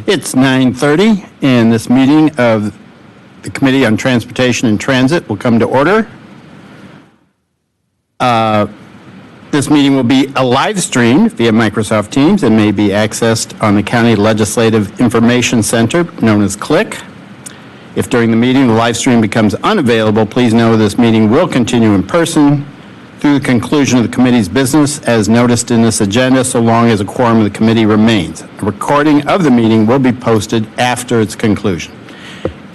It's 9:30, and this meeting of the Committee on Transportation and Transit will come to order. This meeting will be a live stream via Microsoft Teams and may be accessed on the County Legislative Information Center, known as CLIC. If during the meeting the live stream becomes unavailable, please know this meeting will continue in person through the conclusion of the committee's business as noticed in this agenda, so long as a quorum of the committee remains. A recording of the meeting will be posted after its conclusion.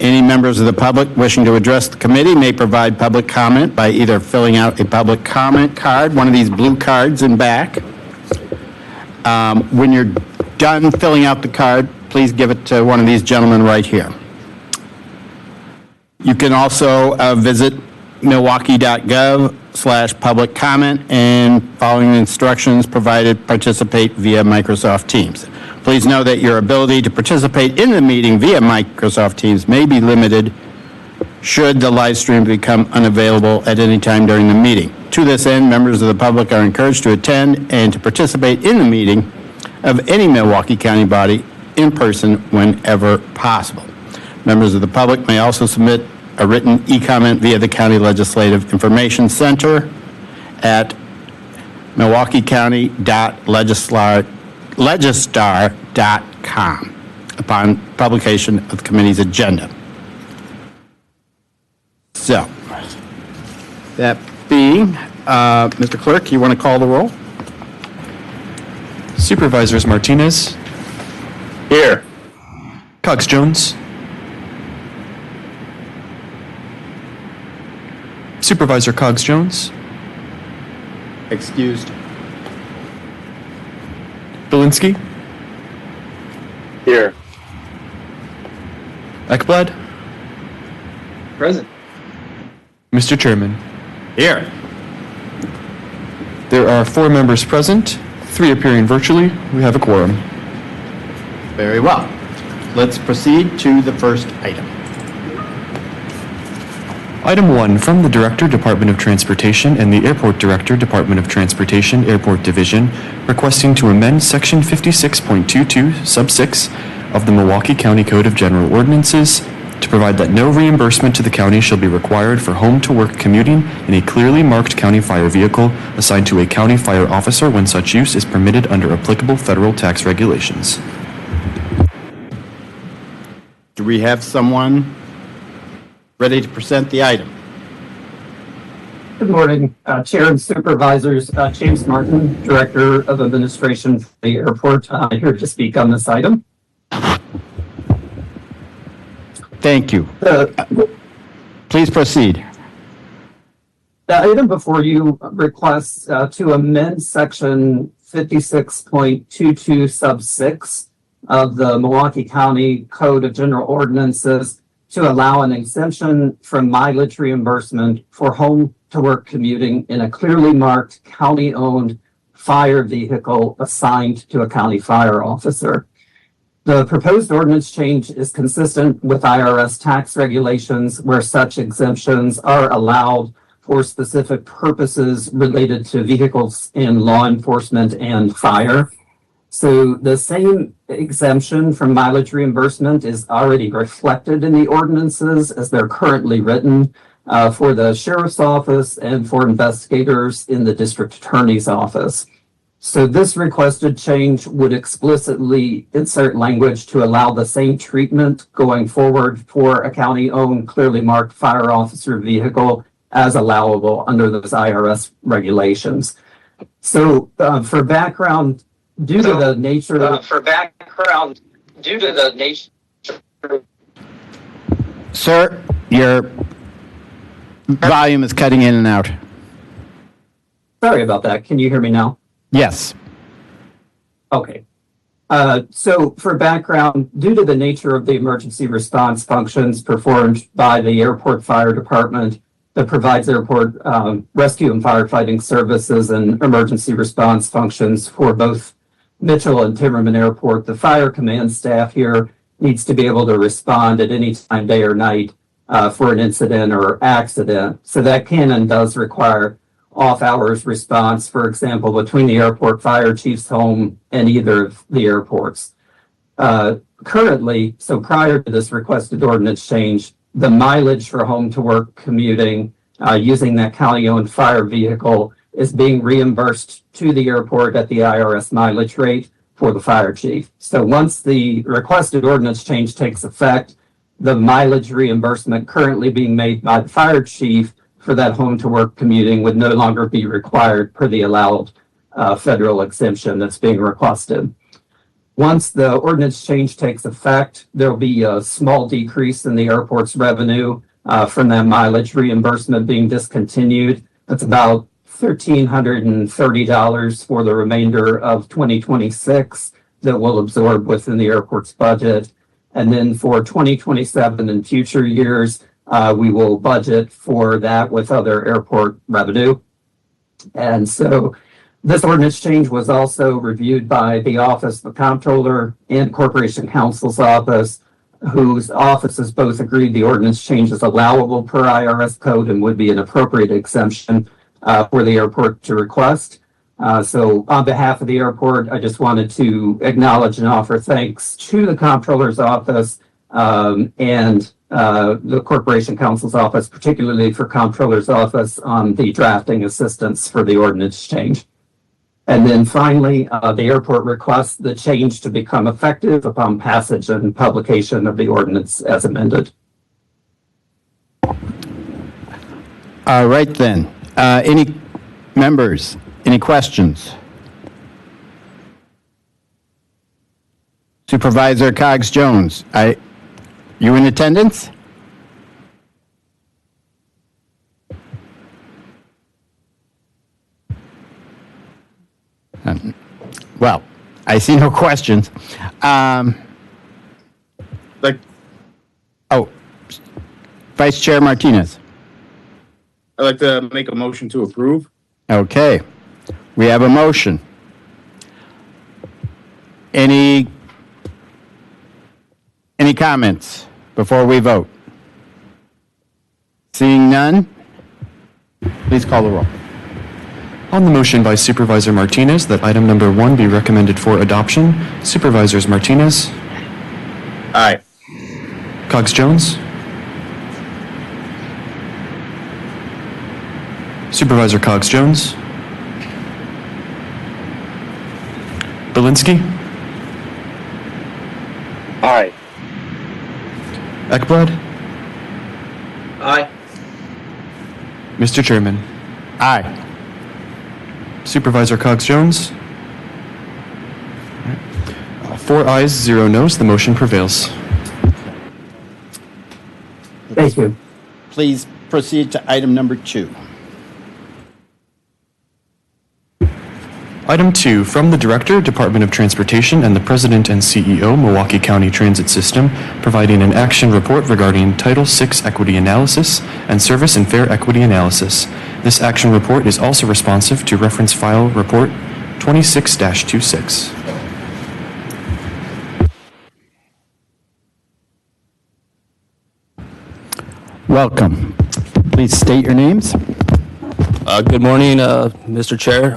Any members of the public wishing to address the committee may provide public comment by either filling out a public comment card, one of these blue cards in back. When you're done filling out the card, please give it to one of these gentlemen right here. You can also visit milwaukee.gov/public comment and following the instructions provided, participate via Microsoft Teams. Please know that your ability to participate in the meeting via Microsoft Teams may be limited should the live stream become unavailable at any time during the meeting. To this end, members of the public are encouraged to attend and to participate in the meeting of any Milwaukee County body in person whenever possible. Members of the public may also submit a written e-comment via the County Legislative Information Center at milwaukeecounty.legistar.com upon publication of the committee's agenda. So, that being, Mr. Clerk, you want to call the roll? Supervisors Martinez. Here. Cogs Jones. Supervisor Cogs Jones. Excused. Belinsky. Here. Ekblad. Present. Mr. Chairman. Here. There are 4 members present, 3 appearing virtually. We have a quorum. Very well. Let's proceed to the first item. Item 1, from the Director, Department of Transportation, and the Airport Director, Department of Transportation, Airport Division, requesting to amend Section 56.22, Sub 6 of the Milwaukee County Code of General Ordinances to provide that no reimbursement to the county shall be required for home-to-work commuting in a clearly marked county fire vehicle assigned to a county fire officer when such use is permitted under applicable federal tax regulations. Do we have someone ready to present the item? Good morning, Chair and Supervisors. James Martin, Director of Administration for the airport, here to speak on this item. Thank you. Please proceed. The item before you requests to amend Section 56.22 Sub 6 of the Milwaukee County Code of General Ordinances to allow an exemption from mileage reimbursement for home-to-work commuting in a clearly marked county-owned fire vehicle assigned to a county fire officer. The proposed ordinance change is consistent with IRS tax regulations where such exemptions are allowed for specific purposes related to vehicles in law enforcement and fire. So the same exemption from mileage reimbursement is already reflected in the ordinances as they're currently written for the sheriff's office and for investigators in the district attorney's office. So this requested change would explicitly insert language to allow the same treatment going forward for a county-owned, clearly marked fire officer vehicle as allowable under those IRS regulations. So for background, due to the nature Sir, your volume is cutting in and out. Sorry about that. Can you hear me now? Yes. Okay. So for background, due to the nature of the emergency response functions performed by the airport fire department that provides airport rescue and firefighting services and emergency response functions for both Mitchell and Timmerman Airport, the fire command staff here needs to be able to respond at any time, day or night, for an incident or accident. So that can and does require off-hours response, for example, between the airport fire chief's home and either of the airports. currently, so prior to this requested ordinance change, the mileage for home to work commuting using that county-owned fire vehicle is being reimbursed to the airport at the IRS mileage rate for the fire chief. So once the requested ordinance change takes effect, the mileage reimbursement currently being made by the fire chief for that home to work commuting would no longer be required per the allowed federal exemption that's being requested. Once the ordinance change takes effect, there'll be a small decrease in the airport's revenue from that mileage reimbursement being discontinued. That's about $1,330 for the remainder of 2026 that will absorb within the airport's budget. And then for 2027 and future years, we will budget for that with other airport revenue. And so this ordinance change was also reviewed by the Office of the Comptroller and Corporation Counsel's Office, whose offices both agreed the ordinance change is allowable per IRS code and would be an appropriate exemption for the airport to request. So on behalf of the airport, I just wanted to acknowledge and offer thanks to the Comptroller's Office and the Corporation Counsel's Office, particularly for Comptroller's Office on the drafting assistance for the ordinance change. And then finally, the airport requests the change to become effective upon passage and publication of the ordinance as amended. All right, then. Any members, any questions? Supervisor Cogs-Jones, you in attendance? Well, I see no questions. Vice Chair Martinez. I'd like to make a motion to approve. Okay, we have a motion. Any comments before we vote? Seeing none, please call the roll. On the motion by Supervisor Martinez that item number 1 be recommended for adoption, Supervisors Martinez, Aye. Cogs-Jones, Supervisor Cogs-Jones, Belinsky, Aye. Ekblad, Aye. Mr. Chairman, Aye. Supervisor Cogs-Jones. 4 ayes, 0 noes. The motion prevails. Thank you. Please proceed to item number 2. Item 2, from the Director, Department of Transportation, and the President and CEO, Milwaukee County Transit System, providing an action report regarding Title VI equity analysis and service and fare equity analysis. This action report is also responsive to reference file report 26-26. Welcome. Please state your names. Good morning, Mr. Chair,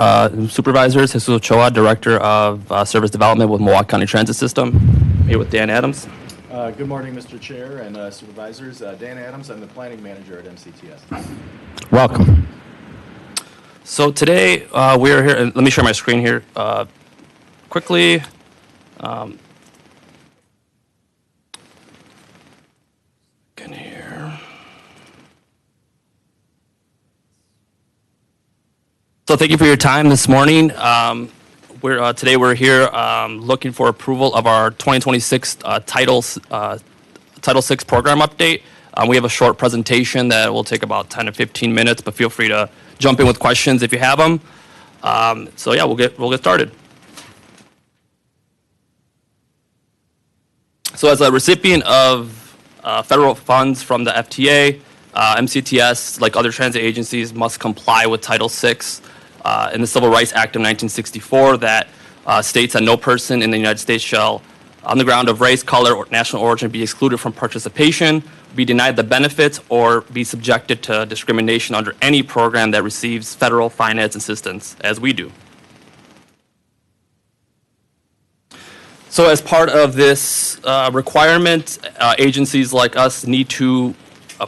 Supervisors. Jesus Ochoa, Director of Service Development with Milwaukee County Transit System. Here with Dan Adams. Good morning, Mr. Chair and Supervisors. Dan Adams, I'm the Planning Manager at MCTS. Welcome. So today we are here, and let me share my screen here quickly. So thank you for your time this morning. Today we're here looking for approval of our 2026 Title VI program update. We have a short presentation that will take about 10 to 15 minutes, but feel free to jump in with questions if you have them. So yeah, we'll get started. So as a recipient of federal funds from the FTA, MCTS, like other transit agencies, must comply with Title VI in the Civil Rights Act of 1964 that states that no person in the United States shall, on the ground of race, color, or national origin, be excluded from participation, be denied the benefits, or be subjected to discrimination under any program that receives federal finance assistance, as we do. So as part of this requirement, agencies like us need to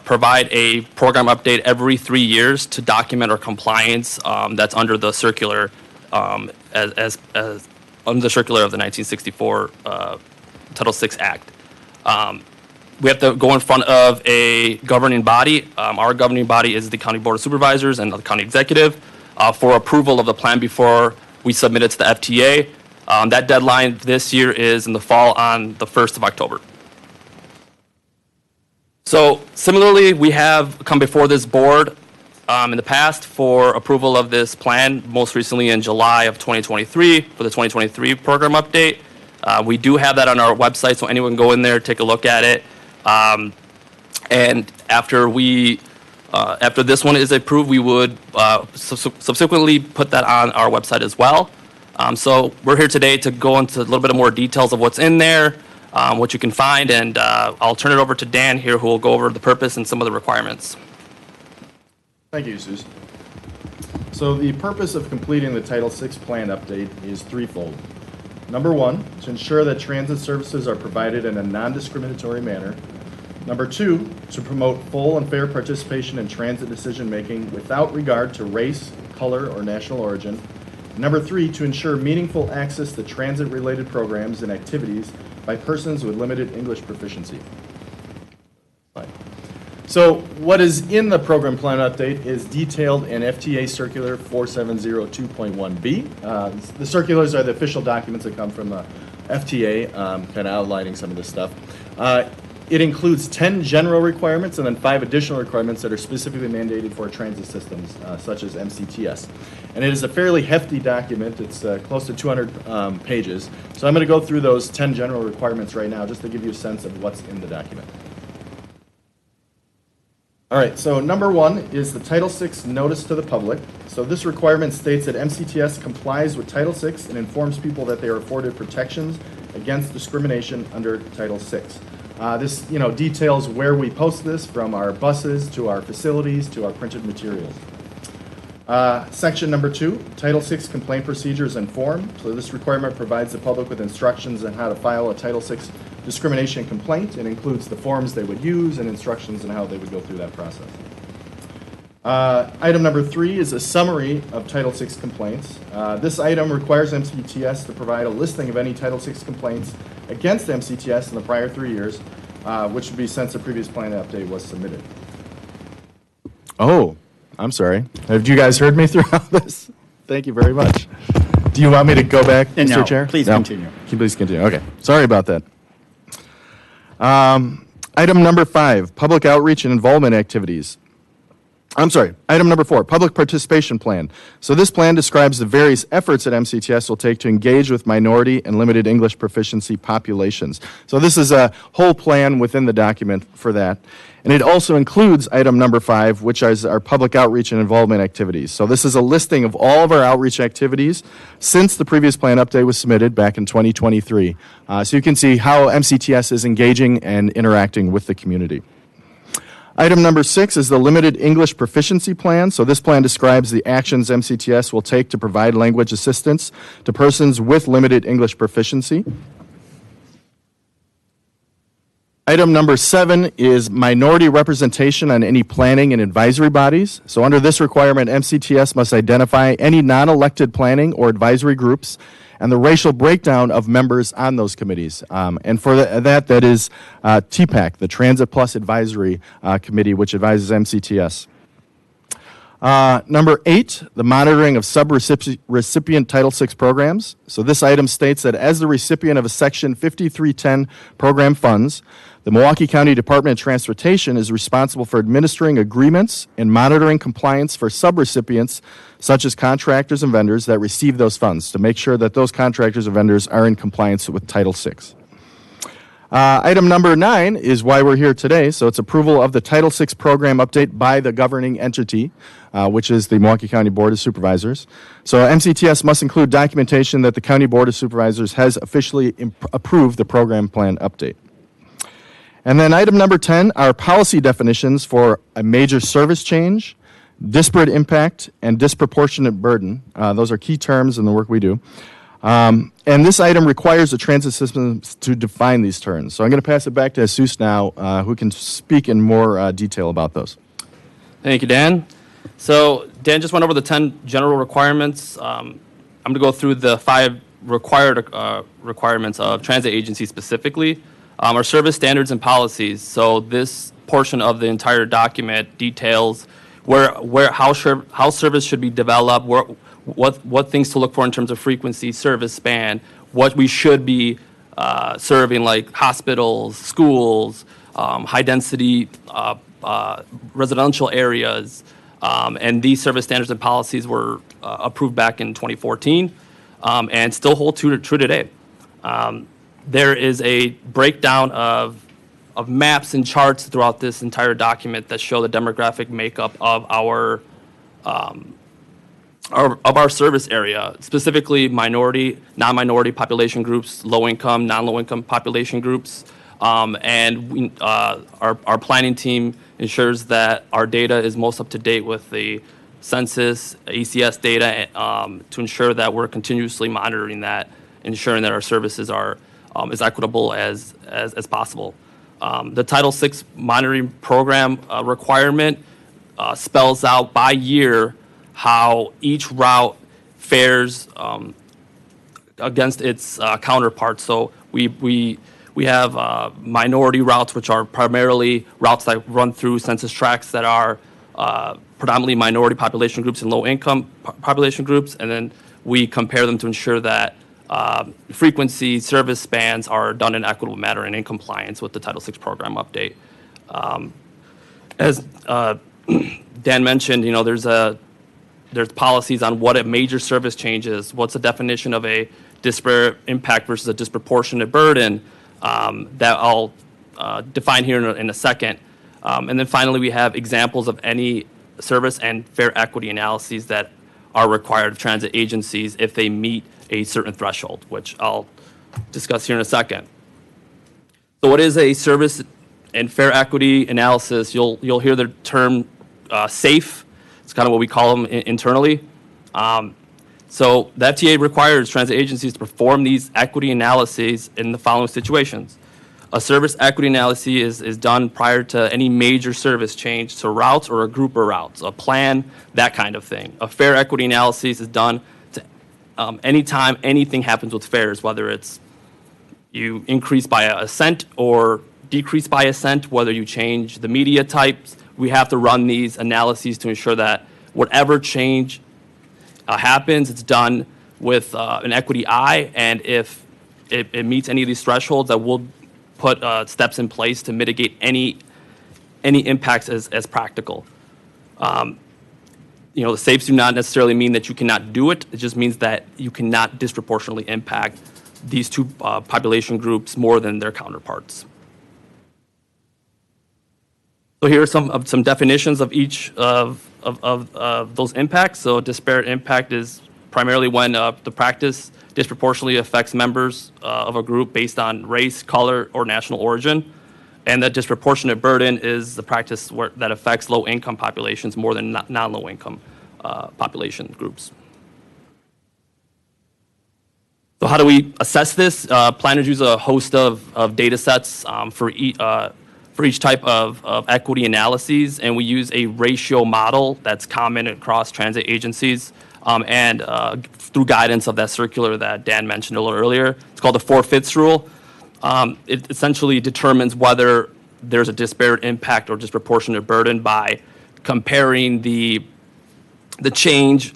provide a program update every 3 years to document our compliance that's under the circular as under the circular of the 1964 Title VI Act. We have to go in front of a governing body. Our governing body is the County Board of Supervisors and the County Executive for approval of the plan before we submit it to the FTA. That deadline this year is in the fall on the 1st of October. So similarly, we have come before this board in the past for approval of this plan, most recently in July of 2023 for the 2023 program update. We do have that on our website, so anyone can go in there, take a look at it. And after this one is approved, we would subsequently put that on our website as well. So we're here today to go into a little bit more details of what's in there, what you can find, and I'll turn it over to Dan here, who will go over the purpose and some of the requirements. Thank you, Suze. So the purpose of completing the Title VI plan update is threefold. Number one, to ensure that transit services are provided in a non-discriminatory manner. Number two, to promote full and fair participation in transit decision-making without regard to race, color, or national origin. Number three, to ensure meaningful access to transit-related programs and activities by persons with limited English proficiency. Fine. So what is in the program plan update is detailed in FTA Circular 4702.1B. The circulars are the official documents that come from the FTA, kind of outlining some of this stuff. It includes 10 general requirements and then 5 additional requirements that are specifically mandated for transit systems, such as MCTS. And it is a fairly hefty document. It's close to 200 pages. So I'm going to go through those 10 general requirements right now just to give you a sense of what's in the document. All right, so number one is the Title VI notice to the public. So this requirement states that MCTS complies with Title VI and informs people that they are afforded protections against discrimination under Title VI. This, details where we post this, from our buses to our facilities to our printed materials. Section number 2, Title VI complaint procedures and form. So this requirement provides the public with instructions on how to file a Title VI discrimination complaint. It includes the forms they would use and instructions on how they would go through that process. Item number 3 is a summary of Title VI complaints. This item requires MCTS to provide a listing of any Title VI complaints against MCTS in the prior 3 years, which would be since the previous plan update was submitted. Oh, I'm sorry. Have you guys heard me throughout this? Thank you very much. Do you want me to go back, Mr. Chair? Please continue. Please continue. Okay. Sorry about that. Item number 5, public outreach and involvement activities. I'm sorry, item number 4, public participation plan. So this plan describes the various efforts that MCTS will take to engage with minority and limited English proficiency populations. So this is a whole plan within the document for that. And it also includes item number 5, which is our public outreach and involvement activities. So this is a listing of all of our outreach activities since the previous plan update was submitted back in 2023. So you can see how MCTS is engaging and interacting with the community. Item number 6 is the limited English proficiency plan. So this plan describes the actions MCTS will take to provide language assistance to persons with limited English proficiency. Item number 7 is minority representation on any planning and advisory bodies. So under this requirement, MCTS must identify any non-elected planning or advisory groups and the racial breakdown of members on those committees. And for that is TPAC, the Transit Plus Advisory Committee, which advises MCTS. Number 8, the monitoring of sub-recipient Title VI programs. So this item states that as the recipient of a Section 5310 program funds, the Milwaukee County Department of Transportation is responsible for administering agreements and monitoring compliance for sub-recipients, such as contractors and vendors that receive those funds, to make sure that those contractors and vendors are in compliance with Title VI. Item number 9 is why we're here today. So it's approval of the Title VI program update by the governing entity, which is the Milwaukee County Board of Supervisors. So MCTS must include documentation that the County Board of Supervisors has officially approved the program plan update. And then item number 10 are policy definitions for a major service change, disparate impact, and disproportionate burden. Those are key terms in the work we do. And this item requires the transit systems to define these terms. So I'm going to pass it back to Jesus now, who can speak in more detail about those. Thank you, Dan. So Dan just went over the 10 general requirements. I'm going to go through the 5 requirements of transit agencies specifically. Our service standards and policies. So this portion of the entire document details how service should be developed, what things to look for in terms of frequency, service span, what we should be serving, like hospitals, schools, high density residential areas, and these service standards and policies were approved back in 2014 and still hold true today. There is a breakdown of maps and charts throughout this entire document that show the demographic makeup of our service area, specifically minority, non-minority population groups, low-income, non-low-income population groups. And our planning team ensures that our data is most up to date with the census, ACS data, to ensure that we're continuously monitoring that, ensuring that our services are as equitable as possible. The Title VI monitoring program requirement spells out by year how each route fares against its counterparts. So we have minority routes, which are primarily routes that run through census tracts that are predominantly minority population groups and low-income population groups, and then we compare them to ensure that frequency, service spans are done in an equitable manner and in compliance with the Title VI program update. As Dan mentioned, there's policies on what a major service change is, what's the definition of a disparate impact versus a disproportionate burden, that I'll define here in a second. And then finally, we have examples of any service and fare equity analyses that are required of transit agencies if they meet a certain threshold, which I'll discuss here in a second. So what is a service and fare equity analysis? You'll hear the term SAFE. It's kind of what we call them internally. So the FTA requires transit agencies to perform these equity analyses in the following situations. A service equity analysis is done prior to any major service change to routes or a group of routes, a plan, that kind of thing. A fare equity analysis is done to anytime anything happens with fares, whether it's you increase by a cent or decrease by a cent, whether you change the media types. We have to run these analyses to ensure that whatever change happens, it's done with an equity eye, and if it meets any of these thresholds, that we'll put steps in place to mitigate any impacts as practical. The SAFEs do not necessarily mean that you cannot do it. It just means that you cannot disproportionately impact these two population groups more than their counterparts. So here are some definitions of each of those impacts. So disparate impact is primarily when the practice disproportionately affects members of a group based on race, color, or national origin. And that disproportionate burden is the practice that affects low-income populations more than non-low-income population groups. So how do we assess this? Planners use a host of data sets for each type of equity analyses, and we use a ratio model that's common across transit agencies and through guidance of that circular that Dan mentioned a little earlier. It's called the 4/5 rule. It essentially determines whether there's a disparate impact or disproportionate burden by comparing the change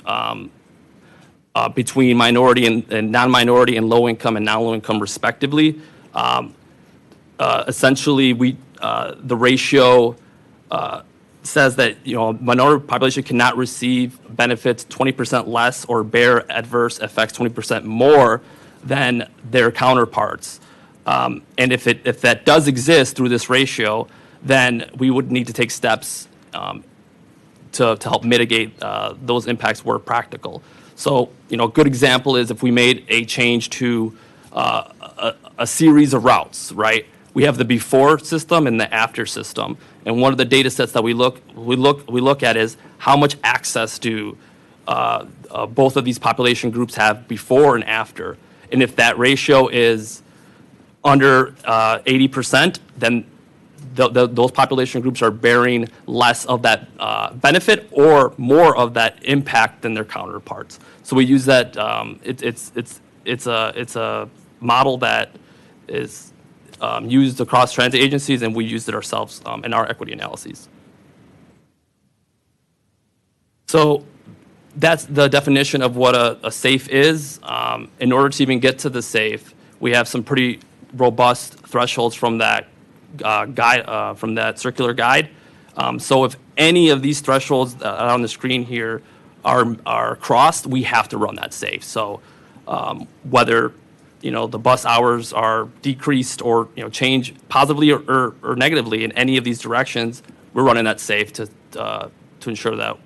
between minority and non-minority and low-income and non-low-income respectively. Essentially, the ratio says that minority population cannot receive benefits 20% less or bear adverse effects 20% more than their counterparts. And if that does exist through this ratio, then we would need to take steps to help mitigate those impacts where practical. So, a good example is if we made a change to a series of routes, right? We have the before system and the after system, and one of the data sets that we look at is how much access do both of these population groups have before and after. And if that ratio is under 80%, then those population groups are bearing less of that benefit or more of that impact than their counterparts. So we use that. It's a model that is used across transit agencies, and we used it ourselves in our equity analyses. So that's the definition of what a SAFE is. In order to even get to the SAFE, we have some pretty robust thresholds from that guide, from that circular guide. So if any of these thresholds on the screen here are crossed, we have to run that SAFE. So whether the bus hours are decreased or change positively or negatively in any of these directions, we're running that SAFE to ensure that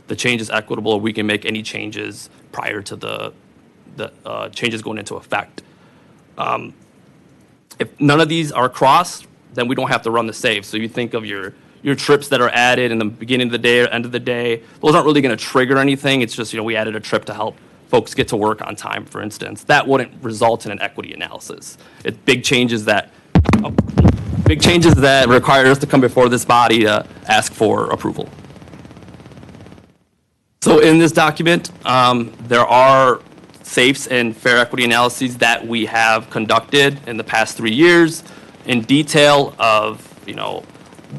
the change is equitable. We can make any changes prior to the changes going into effect. If none of these are crossed, then we don't have to run the SAFE. So you think of your trips that are added in the beginning of the day or end of the day. Those aren't really going to trigger anything. It's just we added a trip to help folks get to work on time, for instance. That wouldn't result in an equity analysis. It's big changes that require us to come before this body to ask for approval. So in this document, there are SAFEs and fair equity analyses that we have conducted in the past 3 years in detail of,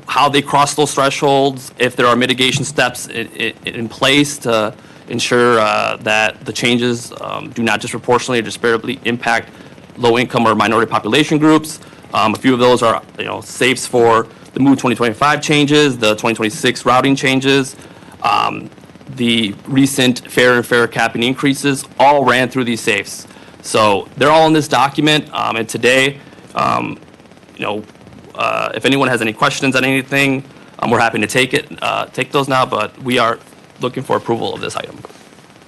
how they cross those thresholds, if there are mitigation steps in place to ensure that the changes do not disproportionately or disparately impact low-income or minority population groups. A few of those are, SAFEs for the MOVE 2025 changes, the 2026 routing changes, the recent fare and fare capping increases all ran through these SAFEs. So they're all in this document. And today, if anyone has any questions on anything, we're happy to take those now, but we are looking for approval of this item.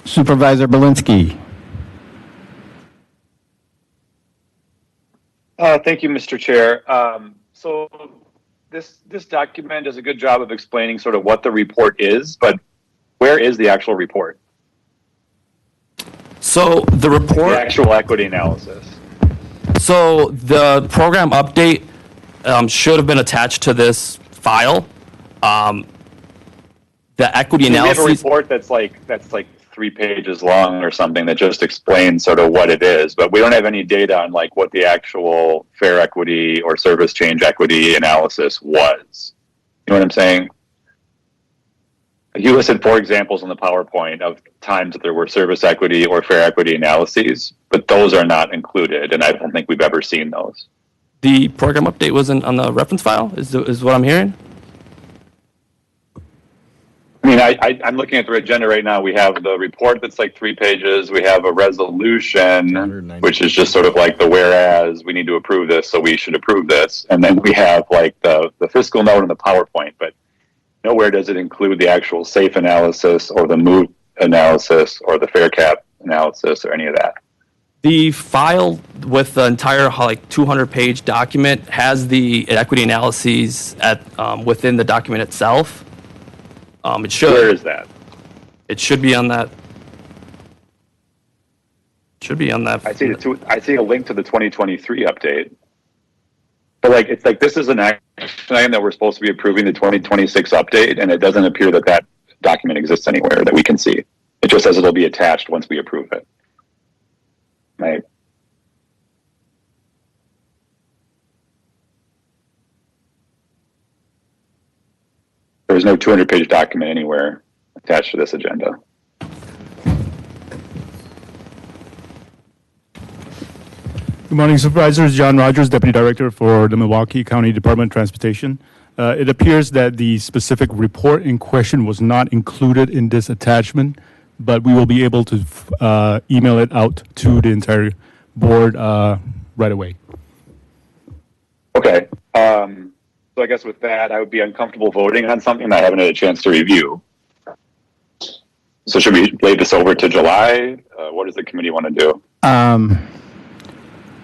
Supervisor Belinsky. Thank you, Mr. Chair. So this document does a good job of explaining sort of what the report is, but where is the actual report? So the report, The actual equity analysis. so the program update should have been attached to this file. The equity We have a analysis. report that's like 3 pages long or something that just explains sort of what it is, but we don't have any data on like what the actual fare equity or service change equity analysis was. You know what I'm saying? You listed 4 examples on the PowerPoint of times that there were service equity or fare equity analyses, but those are not included, and I don't think we've ever seen those. The program update wasn't on the reference file, is what I'm hearing? I mean, I'm looking at the agenda right now. We have the report that's like 3 pages. We have a resolution, which is just sort of like the whereas we need to approve this, so we should approve this. And then we have like the fiscal note and the PowerPoint, but nowhere does it include the actual SAFE analysis or the MOVE analysis or the fare cap analysis or any of that. The file with the entire 200-page document has the equity analyses within the document itself. It should. Where is that? It should be on that. Should be on that. I see a link to the 2023 update. But it's like this is an action item that we're supposed to be approving the 2026 update, and it doesn't appear that document exists anywhere that we can see. It just says it'll be attached once we approve it. Right. There's no 200-page document anywhere attached to this agenda. Good morning, Supervisors. John Rogers, Deputy Director for the Milwaukee County Department of Transportation. It appears that the specific report in question was not included in this attachment, but we will be able to email it out to the entire board right away. Okay. So I guess with that, I would be uncomfortable voting on something I haven't had a chance to review. So should we lay this over to July? What does the committee want to do?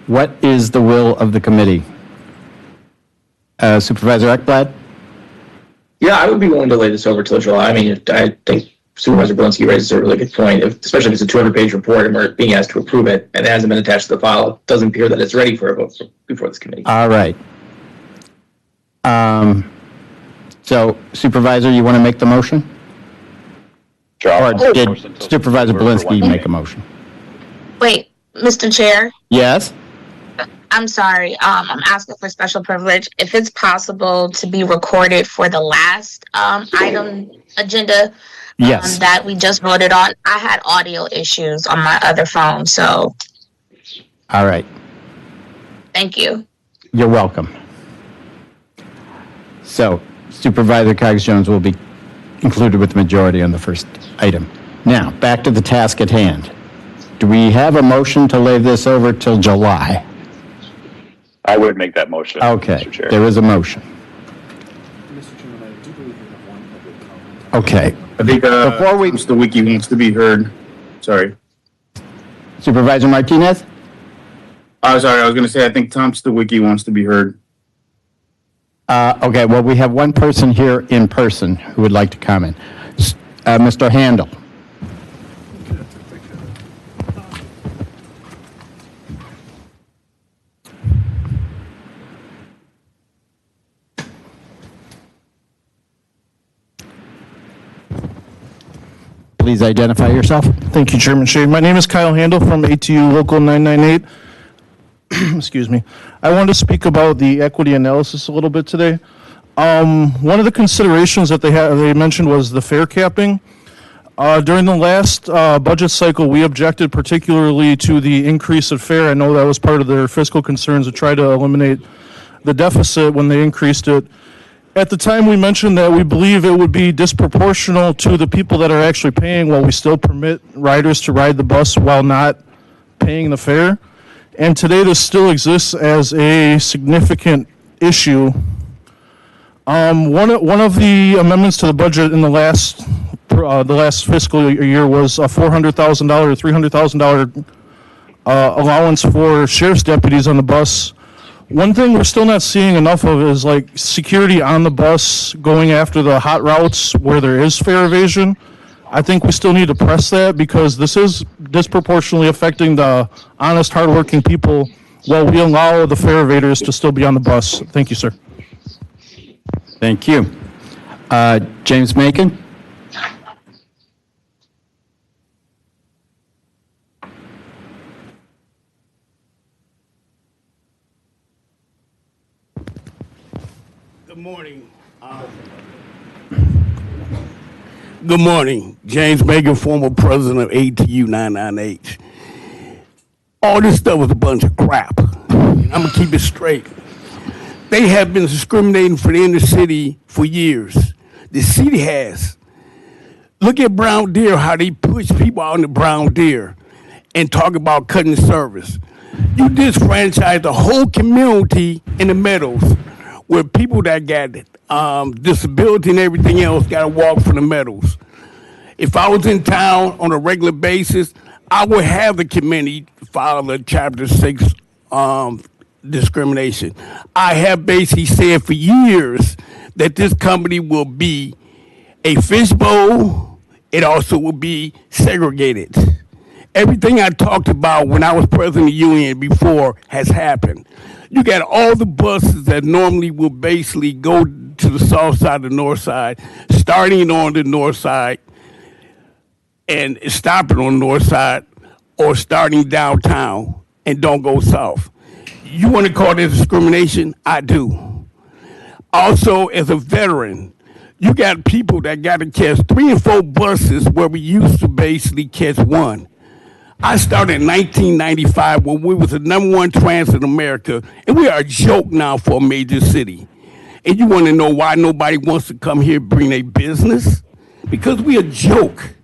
What is the will of the committee? Supervisor Ekblad? Yeah, I would be willing to lay this over till July. I mean, I think Supervisor Belinsky raises a really good point, especially if it's a 200-page report and we're being asked to approve it and it hasn't been attached to the file. It doesn't appear that it's ready for a vote before this committee. All right. So Supervisor, you want to make the motion? Sure, Or I'll did motion to- Supervisor for Belinsky one make a meeting. motion? Wait, Mr. Chair, Yes? I'm sorry. I'm asking for special privilege. If it's possible to be recorded for the last item agenda Yes. that we just voted on, I had audio issues on my other phone, so All right. thank you. You're welcome. So Supervisor Cogs-Jones will be included with the majority on the first item. Now, back to the task at hand. Do we have a motion to lay this over till July? I would make that motion, Okay, Mr. Chair. there is a motion. Okay, I think, Before we- Mr. Wiki wants to be heard. Sorry. Supervisor Martinez? Sorry, I was gonna say, I think Tom Stawicki wants to be heard. Okay, well, we have one person here in person who would like to comment. Mr. Handel. Please identify yourself. Thank you, Chairman Shea. My name is Kyle Handel from ATU Local 998. Excuse me. I wanted to speak about the equity analysis a little bit today. One of the considerations that they mentioned was the fare capping. During the last budget cycle, we objected particularly to the increase of fare. I know that was part of their fiscal concerns to try to eliminate the deficit when they increased it. At the time, we mentioned that we believe it would be disproportional to the people that are actually paying while we still permit riders to ride the bus while not paying the fare. And today, this still exists as a significant issue. One of the amendments to the budget in the last fiscal year was a $400,000 or $300,000 allowance for sheriff's deputies on the bus. One thing we're still not seeing enough of is like security on the bus going after the hot routes where there is fare evasion. I think we still need to press that because this is disproportionately affecting the honest, hardworking people while we allow the fare evaders to still be on the bus. Thank you, sir. Thank you. James Macon? Good morning. Good morning. James Megan, former president of ATU 998. All this stuff was a bunch of crap. I'm going to keep it straight. They have been discriminating for the inner city for years. The city has. Look at Brown Deer, how they push people out in the Brown Deer and talk about cutting service. You disfranchise the whole community in the Meadows where people that got disability and everything else got to walk from the Meadows. If I was in town on a regular basis, I would have the committee file a Chapter 6 discrimination. I have basically said for years that this company will be a fishbowl. It also will be segregated. Everything I talked about when I was president of the union before has happened. You got all the buses that normally will basically go to the south side, the north side, starting on the north side and stopping on the north side or starting downtown and don't go south. You want to call this discrimination? I do. Also, as a veteran, you got people that got to catch 3 and 4 buses where we used to basically catch one. I started in 1995 when we was the #1 transit in America, and we are a joke now for a major city. And you want to know why nobody wants to come here and bring their business? Because we a joke.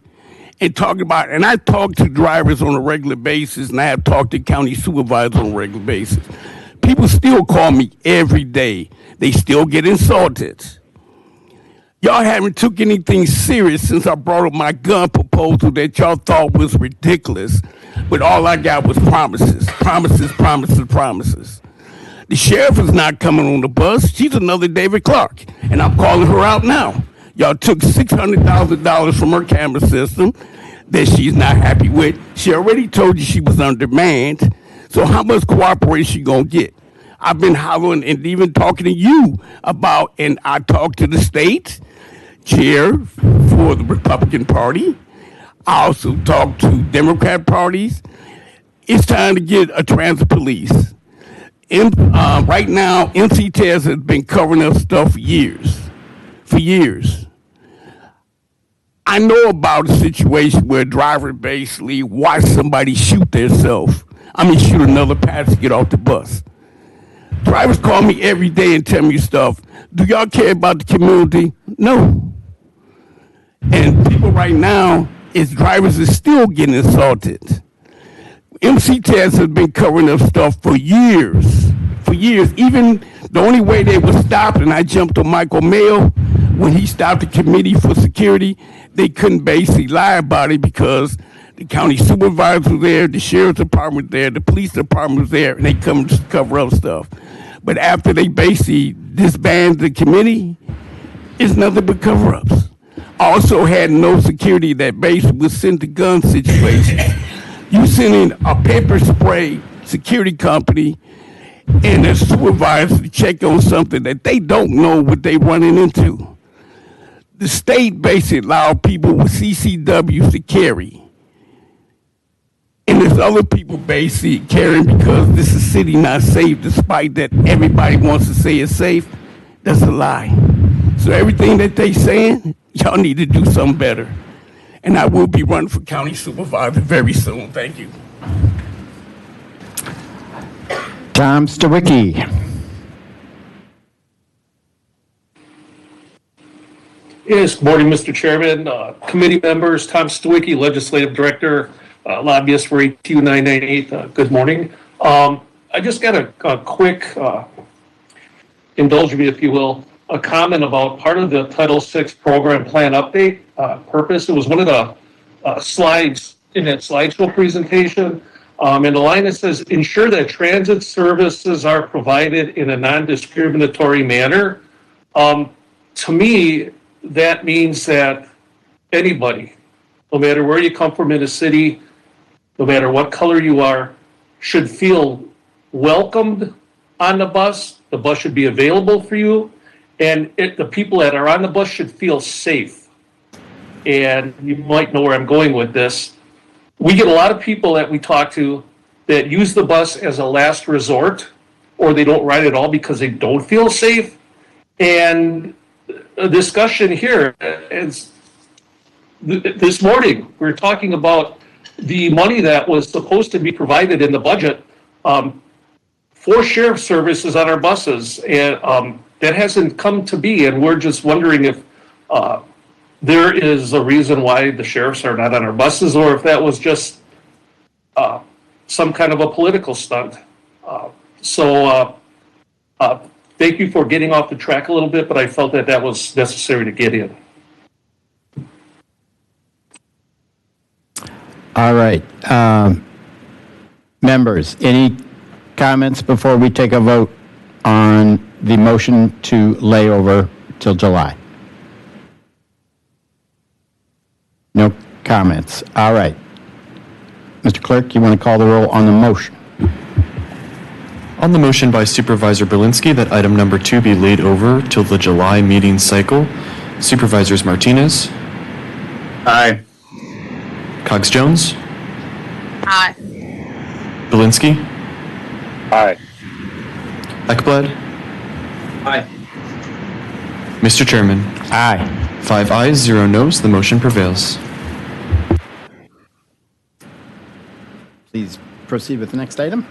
And talking about, and I talk to drivers on a regular basis, and I have talked to county supervisors on a regular basis. People still call me every day. They still get insulted. Y'all haven't took anything serious since I brought up my gun proposal that y'all thought was ridiculous, but all I got was promises, promises, promises, promises. The sheriff is not coming on the bus. She's another David Clark, and I'm calling her out now. Y'all took $600,000 from her camera system that she's not happy with. She already told you she was on demand. So how much cooperation she gonna get? I've been hollering and even talking to you about, and I talked to the state chair for the Republican Party. I also talked to Democrat parties. It's time to get a transit police. Right now, MCTS has been covering up stuff for years. I know about a situation where a driver basically watched somebody shoot themselves. Shoot another passenger get off the bus. Drivers call me every day and tell me stuff. Do y'all care about the community? No. And people right now, drivers are still getting assaulted. MCTS has been covering up stuff for years. Even the only way they were stopped, and I jumped on Michael Mayo when he stopped the committee for security, they couldn't basically lie about it because the county supervisor was there, the sheriff's department was there, the police department was there, and they come to cover up stuff. But after they basically disbanded the committee, it's nothing but cover-ups. Also had no security that basically was sent to gun situations. You send in a pepper spray security company and a supervisor to check on something that they don't know what they're running into. The state basically allowed people with CCWs to carry. And there's other people basically carrying because this is city not safe, despite that everybody wants to say it's safe. That's a lie. So everything that they saying, y'all need to do something better. And I will be running for county supervisor very soon. Thank you. Tom Stawicki. Yes, good morning, Mr. Chairman, committee members, Tom Stawicki, Legislative Director, lobbyist for ATU 998. Good morning. I just got a quick, indulge me if you will, a comment about part of the Title VI program plan update purpose. It was one of the slides in that slideshow presentation. And the line that says, ensure that transit services are provided in a non-discriminatory manner. To me, that means that anybody, no matter where you come from in a city, no matter what color you are, should feel welcomed on the bus. The bus should be available for you. And the people that are on the bus should feel safe. And you might know where I'm going with this. We get a lot of people that we talk to that use the bus as a last resort, or they don't ride at all because they don't feel safe. And a discussion here is this morning, we were talking about the money that was supposed to be provided in the budget for sheriff services on our buses. And that hasn't come to be. And we're just wondering if there is a reason why the sheriffs are not on our buses, or if that was just some kind of a political stunt. Thank you for getting off the track a little bit, but I felt that that was necessary to get in. All right. Members, any comments before we take a vote on the motion to lay over till July? No comments. All right. Mr. Clerk, you want to call the roll on the motion? On the motion by Supervisor Berlinski that item number 2 be laid over till the July meeting cycle, Supervisors Martinez. Aye. Cogs-Jones. Aye. Berlinski. Aye. Ekblad. Aye. Mr. Chairman. Aye. 5 ayes, 0 noes. The motion prevails. Please proceed with the next item.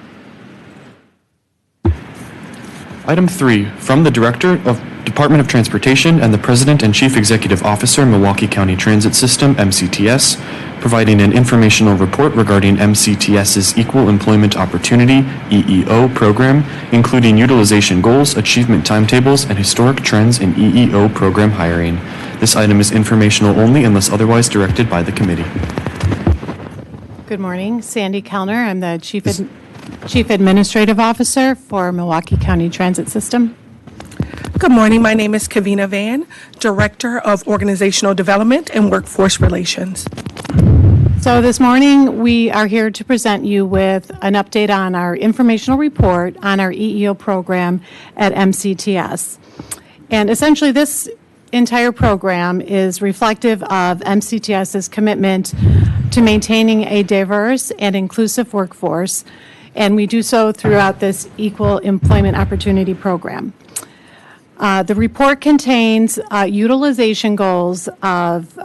Item 3, from the Director of Department of Transportation and the President and Chief Executive Officer, Milwaukee County Transit System, MCTS, providing an informational report regarding MCTS's Equal Employment Opportunity, EEO, program, including utilization goals, achievement timetables, and historic trends in EEO program hiring. This item is informational only unless otherwise directed by the committee. Good morning, Sandy Kellner. I'm the Chief Administrative Officer for Milwaukee County Transit System. Good morning. My name is Kavina Van, Director of Organizational Development and Workforce Relations. So this morning, we are here to present you with an update on our informational report on our EEO program at MCTS. And essentially, this entire program is reflective of MCTS's commitment to maintaining a diverse and inclusive workforce, and we do so throughout this Equal Employment Opportunity Program. The report contains utilization goals of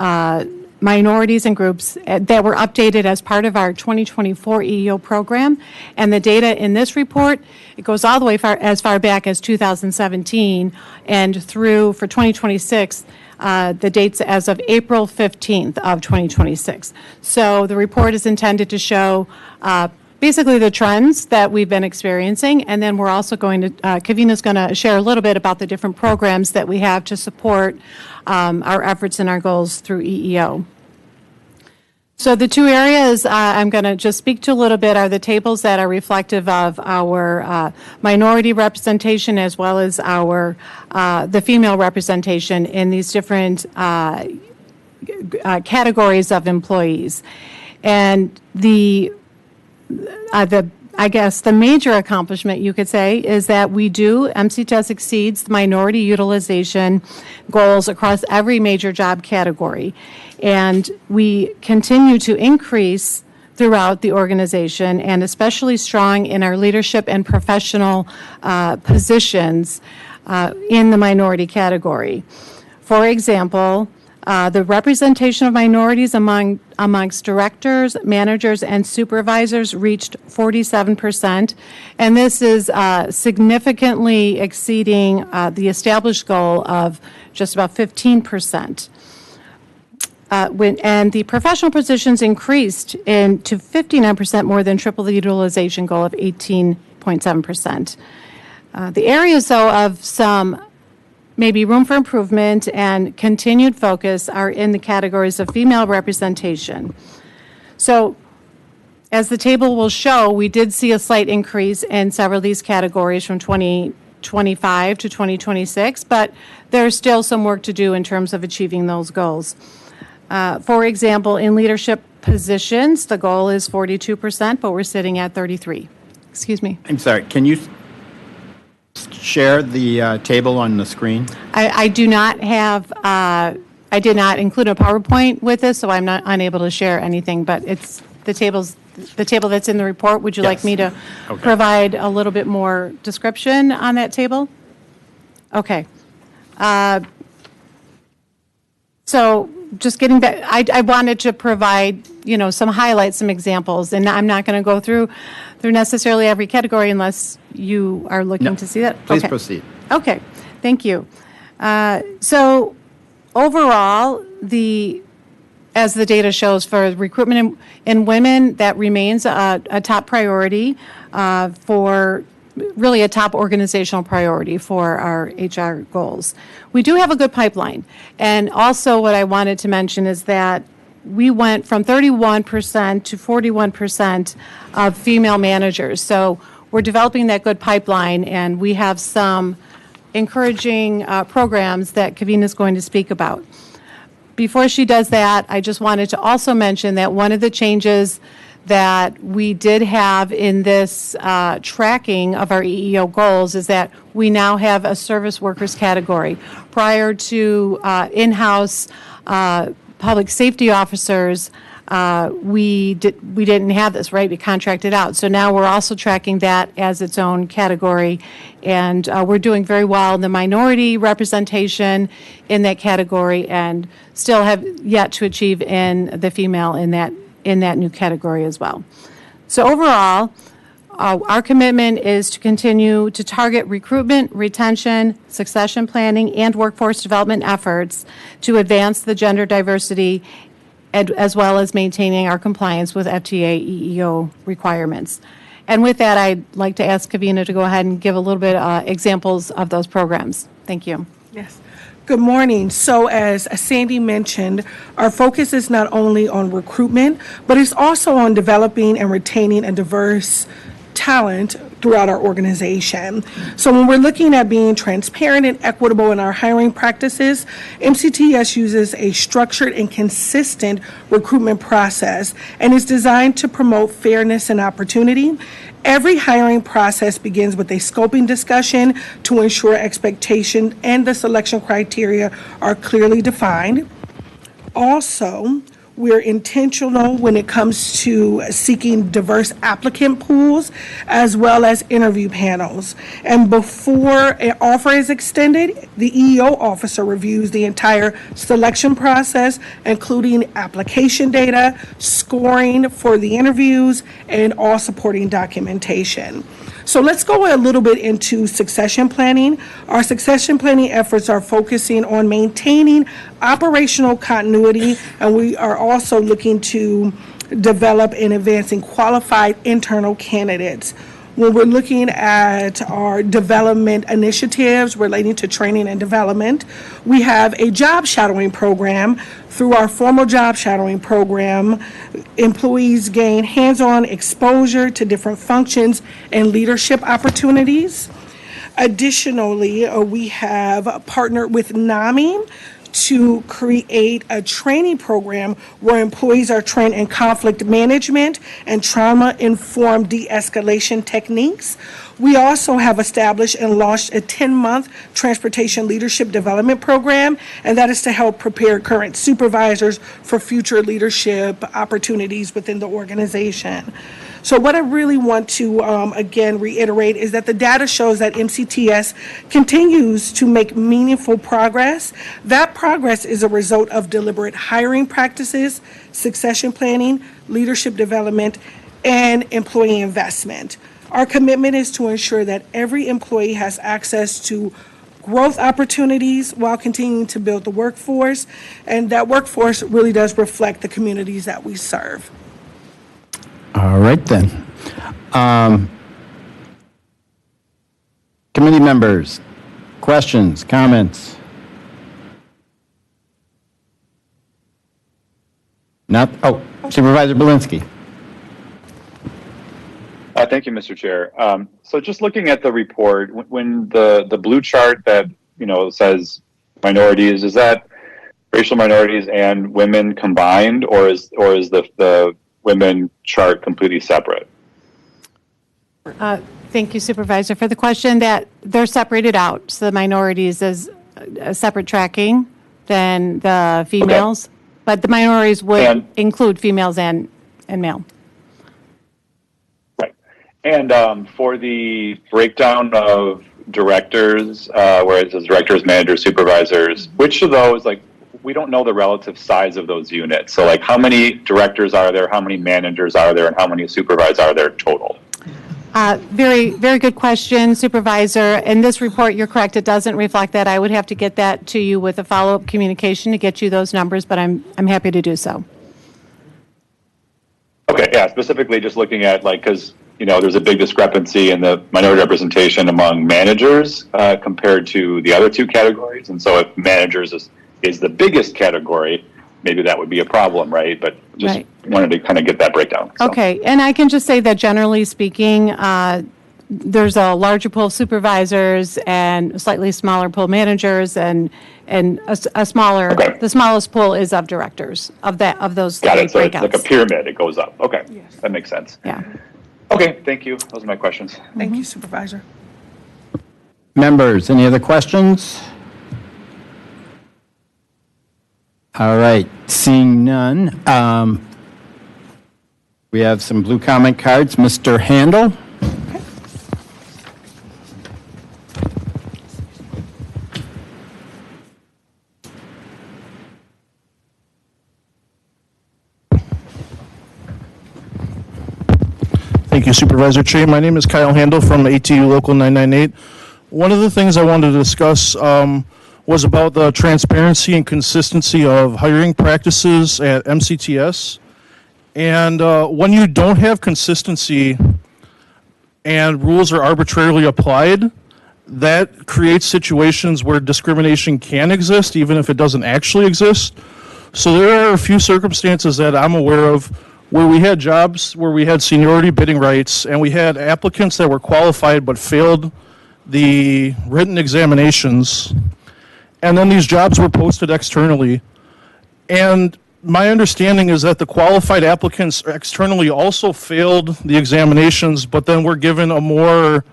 minorities and groups that were updated as part of our 2024 EEO program. And the data in this report, it goes all the way as far back as 2017 and through for 2026, the dates as of April 15th of 2026. So the report is intended to show basically the trends that we've been experiencing, and then we're also going to, Kavina's going to share a little bit about the different programs that we have to support our efforts and our goals through EEO. So the two areas I'm going to just speak to a little bit are the tables that are reflective of our minority representation as well as our the female representation in these different categories of employees. And I guess the major accomplishment, you could say, is that MCTS exceeds the minority utilization goals across every major job category. And we continue to increase throughout the organization, and especially strong in our leadership and professional positions in the minority category. For example, the representation of minorities amongst directors, managers, and supervisors reached 47%, and this is significantly exceeding the established goal of just about 15%. And the professional positions increased to 59%, more than triple the utilization goal of 18.7%. The areas, though, of some maybe room for improvement and continued focus are in the categories of female representation. So, as the table will show, we did see a slight increase in several of these categories from 2025 to 2026, but there's still some work to do in terms of achieving those goals. For example, in leadership positions, the goal is 42%, but we're sitting at 33%. Excuse me. I'm sorry, can you share the table on the screen? I do not have, I did not include a PowerPoint with this, so I'm not unable to share anything, but it's the table that's in the report. Would you like me to provide a little bit more description on that table? Okay. So just getting back, I wanted to provide, some highlights, some examples, and I'm not going to go through necessarily every category unless you are looking to see that. Please proceed. Okay, thank you. So overall, as the data shows for recruitment in women, that remains a top priority for really a top organizational priority for our HR goals. We do have a good pipeline. And also what I wanted to mention is that we went from 31% to 41% of female managers. So we're developing that good pipeline, and we have some encouraging programs that Kavina is going to speak about. Before she does that, I just wanted to also mention that one of the changes that we did have in this tracking of our EEO goals is that we now have a service workers category. Prior to in-house public safety officers, we didn't have this, right? We contracted out. So now we're also tracking that as its own category, and we're doing very well in the minority representation in that category, and still have yet to achieve in the female in that new category as well. So overall, our commitment is to continue to target recruitment, retention, succession planning, and workforce development efforts to advance the gender diversity, as well as maintaining our compliance with FTA EEO requirements. And with that, I'd like to ask Kavina to go ahead and give a little bit examples of those programs. Thank you. Yes. Good morning. So as Sandy mentioned, our focus is not only on recruitment, but it's also on developing and retaining a diverse talent throughout our organization. So when we're looking at being transparent and equitable in our hiring practices, MCTS uses a structured and consistent recruitment process and is designed to promote fairness and opportunity. Every hiring process begins with a scoping discussion to ensure expectation and the selection criteria are clearly defined. Also, we're intentional when it comes to seeking diverse applicant pools as well as interview panels. And before an offer is extended, the EEO officer reviews the entire selection process, including application data, scoring for the interviews, and all supporting documentation. So let's go a little bit into succession planning. Our succession planning efforts are focusing on maintaining operational continuity, and we are also looking to develop and advancing qualified internal candidates. When we're looking at our development initiatives relating to training and development, we have a job shadowing program. Through our formal job shadowing program, employees gain hands-on exposure to different functions and leadership opportunities. Additionally, we have partnered with NAMI to create a training program where employees are trained in conflict management and trauma-informed de-escalation techniques. We also have established and launched a 10-month transportation leadership development program, and that is to help prepare current supervisors for future leadership opportunities within the organization. So what I really want to, again, reiterate is that the data shows that MCTS continues to make meaningful progress. That progress is a result of deliberate hiring practices, succession planning, leadership development, and employee investment. Our commitment is to ensure that every employee has access to growth opportunities while continuing to build the workforce, and that workforce really does reflect the communities that we serve. All right, then. Committee members, questions, comments? Not, oh, Supervisor Belinsky. Thank you, Mr. Chair. So just looking at the report, when the blue chart that, says minorities, is that racial minorities and women combined, or is the women chart completely separate? Thank you, Supervisor, for the question. That they're separated out. So the minorities is a separate tracking than the females, okay. But the minorities would include females and male. Right. And for the breakdown of directors, where it says directors, managers, supervisors, which of those, we don't know the relative size of those units. So how many directors are there, how many managers are there, and how many supervisors are there total? Very, very good question, Supervisor. In this report, you're correct, it doesn't reflect that. I would have to get that to you with a follow-up communication to get you those numbers, but I'm happy to do so. Okay, yeah, specifically just looking at because there's a big discrepancy in the minority representation among managers compared to the other two categories. And so if managers is the biggest category, maybe that would be a problem, right? But just wanted to kind of get that breakdown. So. Okay, and I can just say that generally speaking, there's a larger pool of supervisors and a slightly smaller pool of managers, and a smaller, the smallest pool is of directors of those. Got it. So it's like a pyramid; it goes up. Okay, yes. That makes sense. Yeah. Okay, thank you. Those are my questions. Thank you, Supervisor. Members, any other questions? All right, seeing none, we have some blue comment cards. Mr. Handel. Okay. Thank you, Supervisor Che. My name is Kyle Handel from ATU Local 998. One of the things I wanted to discuss was about the transparency and consistency of hiring practices at MCTS. And when you don't have consistency and rules are arbitrarily applied, that creates situations where discrimination can exist, even if it doesn't actually exist. So there are a few circumstances that I'm aware of where we had jobs where we had seniority bidding rights and we had applicants that were qualified but failed the written examinations. And then these jobs were posted externally. And my understanding is that the qualified applicants externally also failed the examinations, but then were given a more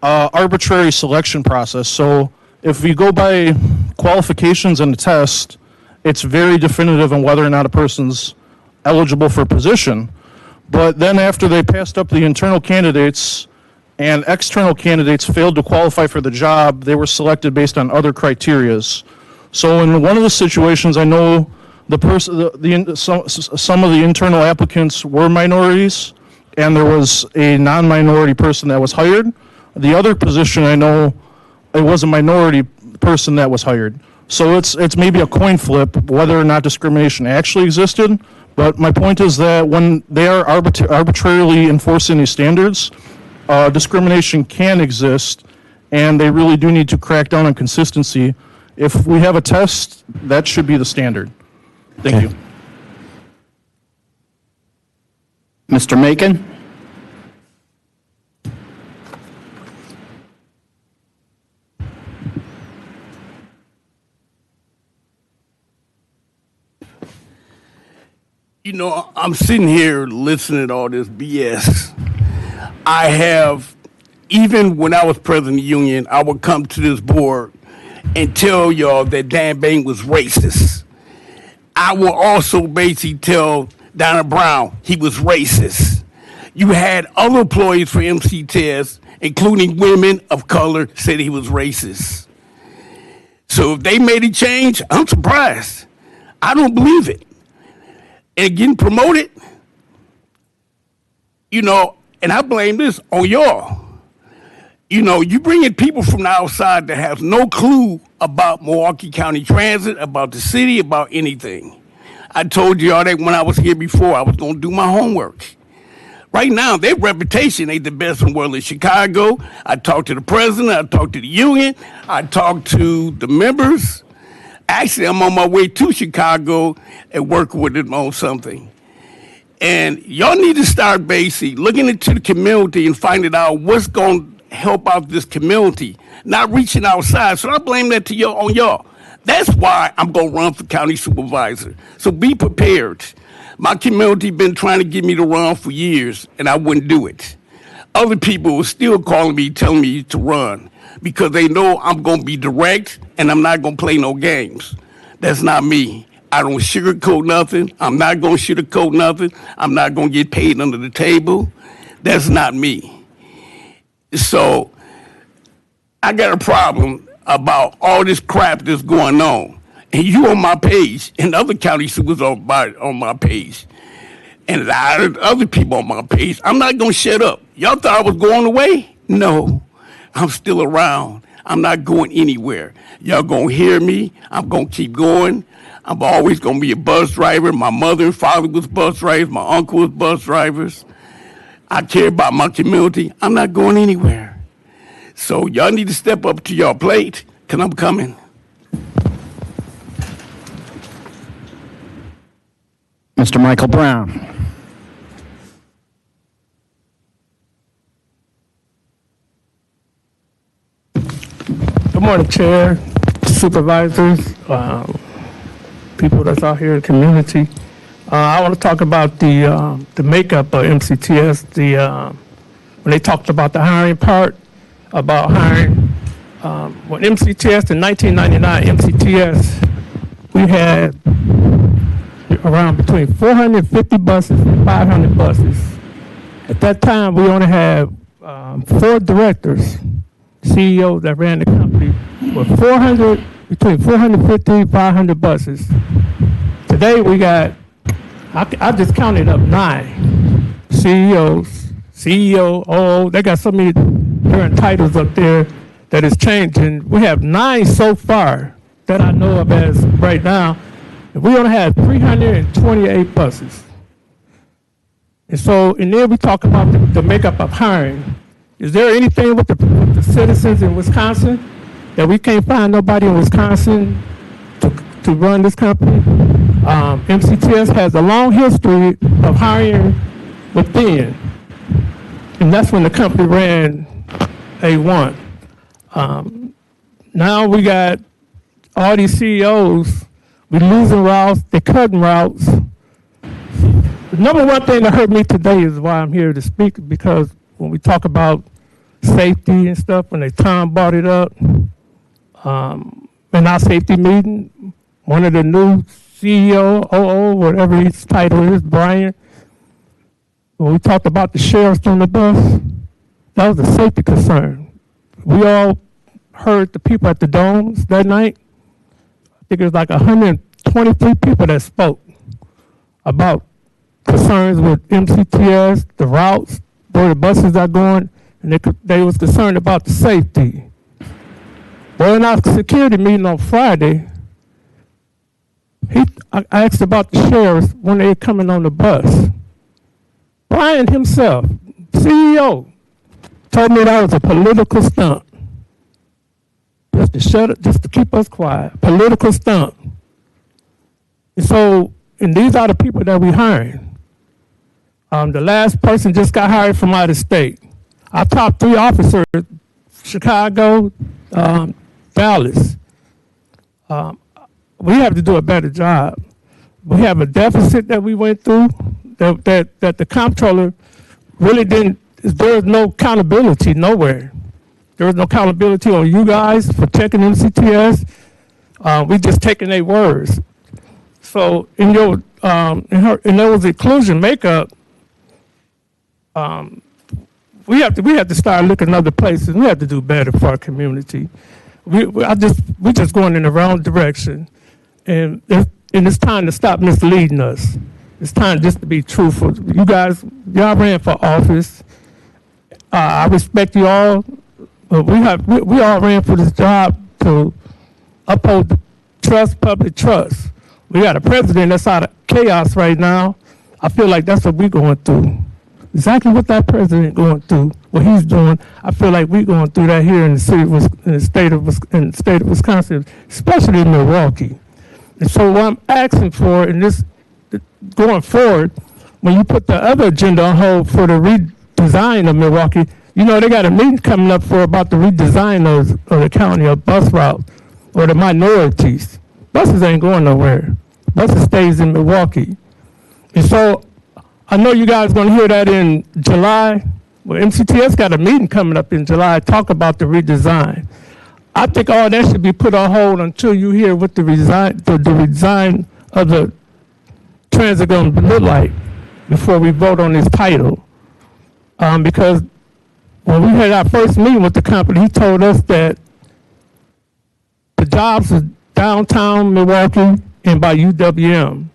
arbitrary selection process. So if we go by qualifications and the test, it's very definitive on whether or not a person's eligible for a position. But then after they passed up the internal candidates and external candidates failed to qualify for the job, they were selected based on other criterias. So in one of the situations, I know some of the internal applicants were minorities, and there was a non-minority person that was hired. The other position, I know it was a minority person that was hired. So it's maybe a coin flip whether or not discrimination actually existed. But my point is that when they are arbitrarily enforcing these standards, discrimination can exist, and they really do need to crack down on consistency. If we have a test, that should be the standard. Thank you. Mr. Macon? You know, I'm sitting here listening to all this BS. I have, even when I was president of the union, I would come to this board and tell y'all that Dan Bain was racist. I will also basically tell Donna Brown he was racist. You had other employees for MCTS, including women of color, said he was racist. So if they made a change, I'm surprised. I don't believe it. And getting promoted, you know, and I blame this on y'all. You know, you bring in people from the outside that have no clue about Milwaukee County Transit, about the city, about anything. I told y'all that when I was here before, I was going to do my homework. Right now, their reputation ain't the best in the world in Chicago. I talked to the president, I talked to the union, I talked to the members. Actually, I'm on my way to Chicago and working with them on something. And y'all need to start basically looking into the community and finding out what's going to help out this community, not reaching outside. So I blame that to y'all on y'all. That's why I'm going to run for county supervisor. So be prepared. My community been trying to get me to run for years, and I wouldn't do it. Other people were still calling me, telling me to run, because they know I'm going to be direct and I'm not going to play no games. That's not me. I don't sugarcoat nothing. I'm not going to sugarcoat nothing. I'm not going to get paid under the table. That's not me. So I got a problem about all this crap that's going on. And you on my page, and other county supers on my page, and a lot of other people on my page. I'm not going to shut up. Y'all thought I was going away? No. I'm still around. I'm not going anywhere. Y'all going to hear me. I'm going to keep going. I'm always going to be a bus driver. My mother and father was bus drivers. My uncle was bus drivers. I care about my community. I'm not going anywhere. So y'all need to step up to your plate, because I'm coming. Mr. Michael Brown. Good morning, Chair, supervisors, people that's out here in the community. I want to talk about the makeup of MCTS. When they talked about the hiring part, about hiring, when MCTS in 1999, MCTS, we had around between 450 buses and 500 buses. At that time, we only had 4 directors, CEOs that ran the company with between 450 and 500 buses. Today we got, I just counted up 9 CEOs, CEO, they got so many different titles up there that is changing. We have 9 so far that I know of as right now. And we only had 328 buses. And so, and then we talk about the makeup of hiring. Is there anything with the citizens in Wisconsin that we can't find nobody in Wisconsin to run this company? MCTS has a long history of hiring within, and that's when the company ran A1. Now we got all these CEOs, we losing routes, they're cutting routes. The number one thing that hurt me today is why I'm here to speak, because when we talk about safety and stuff, when Tom brought it up, in our safety meeting, one of the new CEO, OO, whatever his title is, Brian, when we talked about the sheriffs on the bus, that was a safety concern. We all heard the people at the domes that night. I think it was like 123 people that spoke about concerns with MCTS, the routes, where the buses are going, and they was concerned about the safety. Well, in our security meeting on Friday, I asked about the sheriffs when they were coming on the bus. Brian himself, CEO, told me that was a political stunt. Just to shut it, just to keep us quiet. Political stunt. And so, and these are the people that we hiring. The last person just got hired from out of state. Our top 3 officers, Chicago, Dallas. We have to do a better job. We have a deficit that we went through that the comptroller really didn't, there is no accountability nowhere. There is no accountability on you guys for checking MCTS. We just taking their words. So in your, in those inclusion makeup, we have to start looking other places. We have to do better for our community. We just going in the wrong direction, and it's time to stop misleading us. It's time just to be truthful. You guys, y'all ran for office. I respect you all. But we all ran for this job to uphold the trust, public trust. We got a president that's out of chaos right now. I feel like that's what we're going through. Exactly what that president going through, what he's doing. I feel like we're going through that here in the state of Wisconsin, especially in Milwaukee. And so what I'm asking for in this, going forward, when you put the other agenda on hold for the redesign of Milwaukee, you know, they got a meeting coming up for about the redesign of the county of bus route or the minorities. Buses ain't going nowhere. Buses stays in Milwaukee. And so I know you guys going to hear that in July. Well, MCTS got a meeting coming up in July, talk about the redesign. I think all that should be put on hold until you hear what the redesign of the transit going to look like before we vote on this title. Because when we had our first meeting with the company, he told us that the jobs are downtown Milwaukee and by UWM.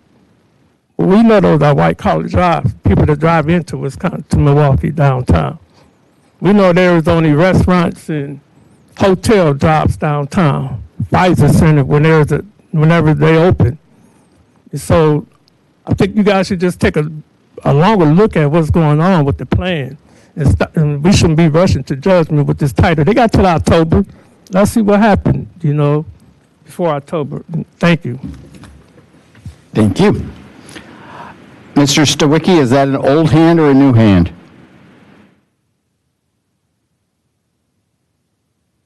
Well, we know those are white collar jobs, people that drive into Wisconsin, to Milwaukee downtown. We know there is only restaurants and hotel jobs downtown, Pfizer Center whenever they open. And so I think you guys should just take a longer look at what's going on with the plan. And we shouldn't be rushing to judgment with this title. They got till October. Let's see what happened, you know, before October. Thank you. Thank you. Mr. Stawicki, is that an old hand or a new hand?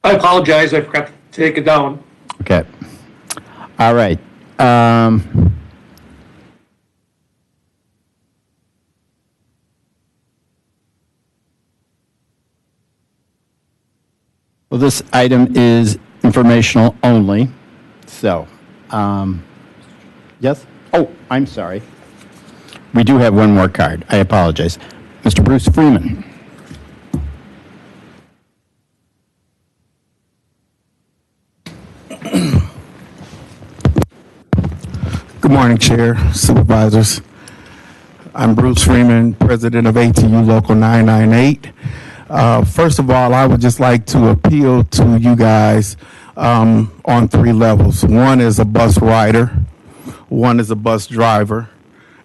I apologize. I forgot to take it down. Okay. All right. Well, this item is informational only. So, yes? Oh, I'm sorry. We do have one more card. I apologize. Mr. Bruce Freeman. Good morning, Chair, Supervisors. I'm Bruce Freeman, President of ATU Local 998. First of all, I would just like to appeal to you guys on 3 levels. One is a bus rider, one is a bus driver,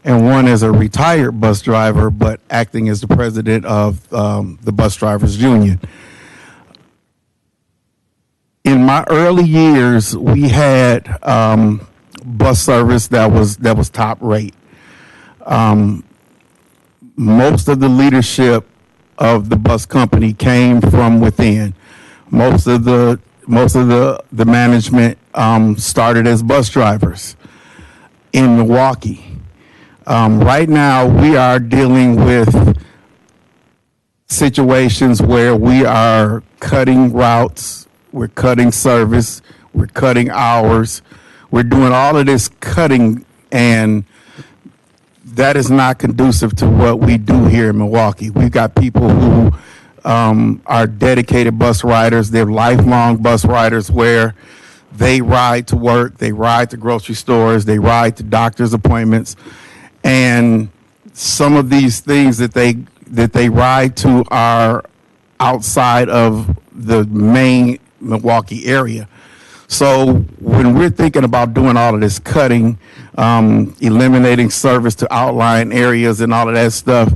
and one is a retired bus driver, but acting as the president of the Bus Drivers Union. In my early years, we had bus service that was top rate. Most of the leadership of the bus company came from within. Most of the management started as bus drivers in Milwaukee. Right now, we are dealing with situations where we are cutting routes, we're cutting service, we're cutting hours, we're doing all of this cutting, and that is not conducive to what we do here in Milwaukee. We've got people who are dedicated bus riders. They're lifelong bus riders where they ride to work, they ride to grocery stores, they ride to doctor's appointments, and some of these things that they ride to are outside of the main Milwaukee area. So when we're thinking about doing all of this cutting, eliminating service to outlying areas and all of that stuff,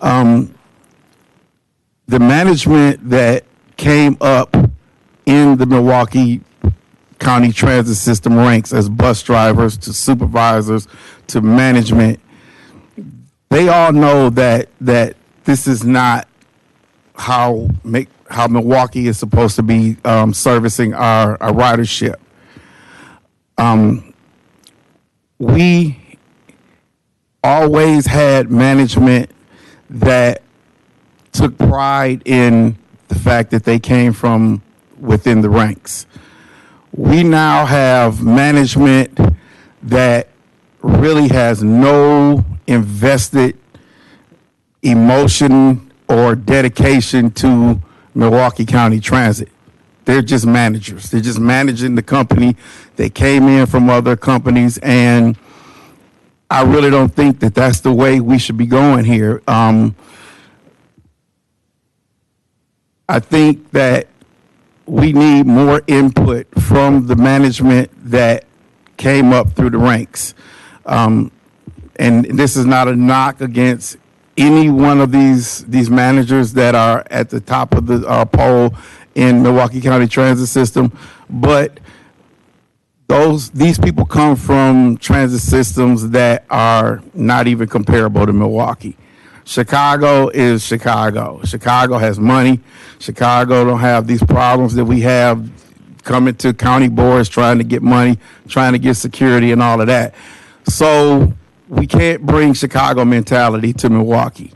the management that came up in the Milwaukee County Transit System ranks as bus drivers to supervisors to management, they all know that this is not how Milwaukee is supposed to be servicing our ridership. We always had management that took pride in the fact that they came from within the ranks. We now have management that really has no invested emotion or dedication to Milwaukee County Transit. They're just managers. They're just managing the company. They came in from other companies, and I really don't think that that's the way we should be going here. I think that we need more input from the management that came up through the ranks. And this is not a knock against any one of these managers that are at the top of the poll in Milwaukee County Transit System, but these people come from transit systems that are not even comparable to Milwaukee. Chicago is Chicago. Chicago has money. Chicago don't have these problems that we have coming to county boards trying to get money, trying to get security and all of that. So we can't bring Chicago mentality to Milwaukee.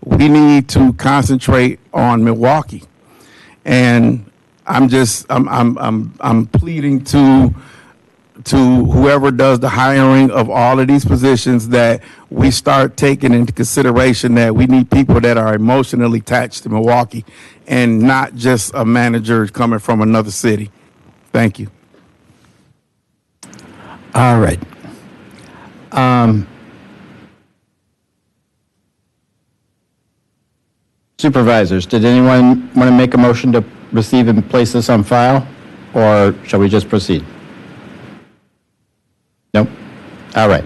We need to concentrate on Milwaukee. And I'm pleading to whoever does the hiring of all of these positions that we start taking into consideration that we need people that are emotionally attached to Milwaukee and not just a manager coming from another city. Thank you. All right. Supervisors, did anyone want to make a motion to receive and place this on file, or shall we just proceed? Nope. All right.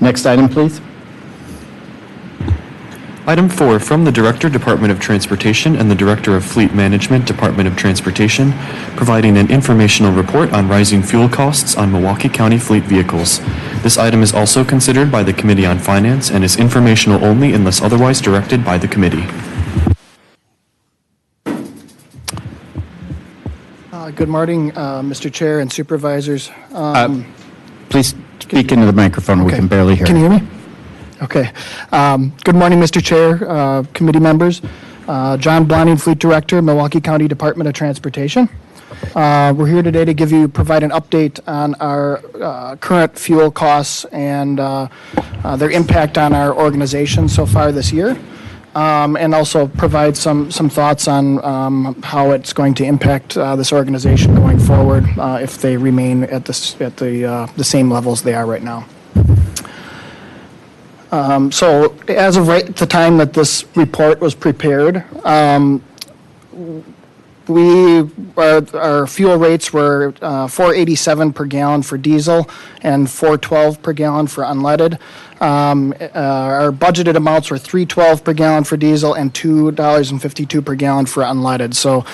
Next item, please. Item 4, from the Director, Department of Transportation, and the Director of Fleet Management, Department of Transportation, providing an informational report on rising fuel costs on Milwaukee County fleet vehicles. This item is also considered by the Committee on Finance and is informational only unless otherwise directed by the committee. Good morning, Mr. Chair and Supervisors. Please speak into the microphone. We can barely hear. Can you hear me? Okay. Good morning, Mr. Chair, committee members. John Blonding, Fleet Director, Milwaukee County Department of Transportation. We're here today to provide an update on our current fuel costs and their impact on our organization so far this year, and also provide some thoughts on how it's going to impact this organization going forward if they remain at the same levels they are right now. So as of right at the time that this report was prepared, our fuel rates were $4.87 per gallon for diesel and $4.12 per gallon for unleaded. Our budgeted amounts were $3.12 per gallon for diesel and $2.52 per gallon for unleaded. So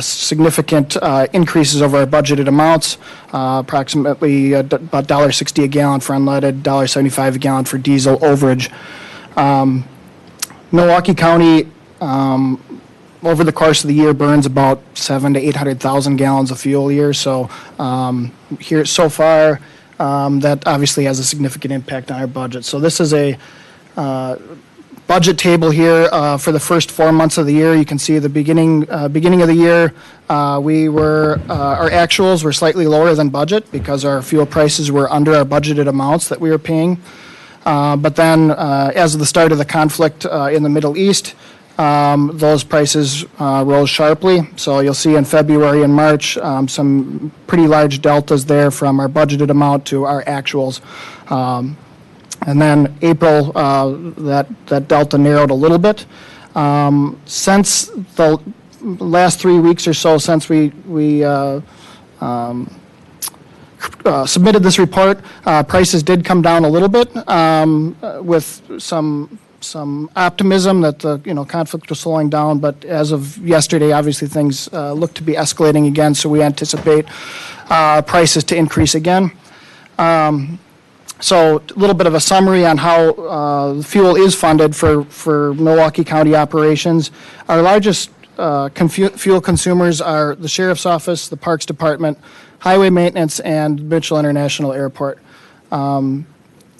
significant increases over our budgeted amounts, approximately about $1.60 a gallon for unleaded, $1.75 a gallon for diesel overage. Milwaukee County, over the course of the year, burns about 700,000 to 800,000 gallons of fuel a year. So here so far, that obviously has a significant impact on our budget. So this is a budget table here for the first 4 months of the year. You can see the beginning of the year, our actuals were slightly lower than budget because our fuel prices were under our budgeted amounts that we were paying. But then, as of the start of the conflict in the Middle East, those prices rose sharply. So you'll see in February and March some pretty large deltas there from our budgeted amount to our actuals. And then April, that delta narrowed a little bit. Since the last 3 weeks or so, since we submitted this report, prices did come down a little bit with some optimism that the conflict was slowing down, but as of yesterday, obviously things look to be escalating again, so we anticipate prices to increase again. So a little bit of a summary on how fuel is funded for Milwaukee County operations. Our largest fuel consumers are the Sheriff's Office, the Parks Department, Highway Maintenance, and Mitchell International Airport.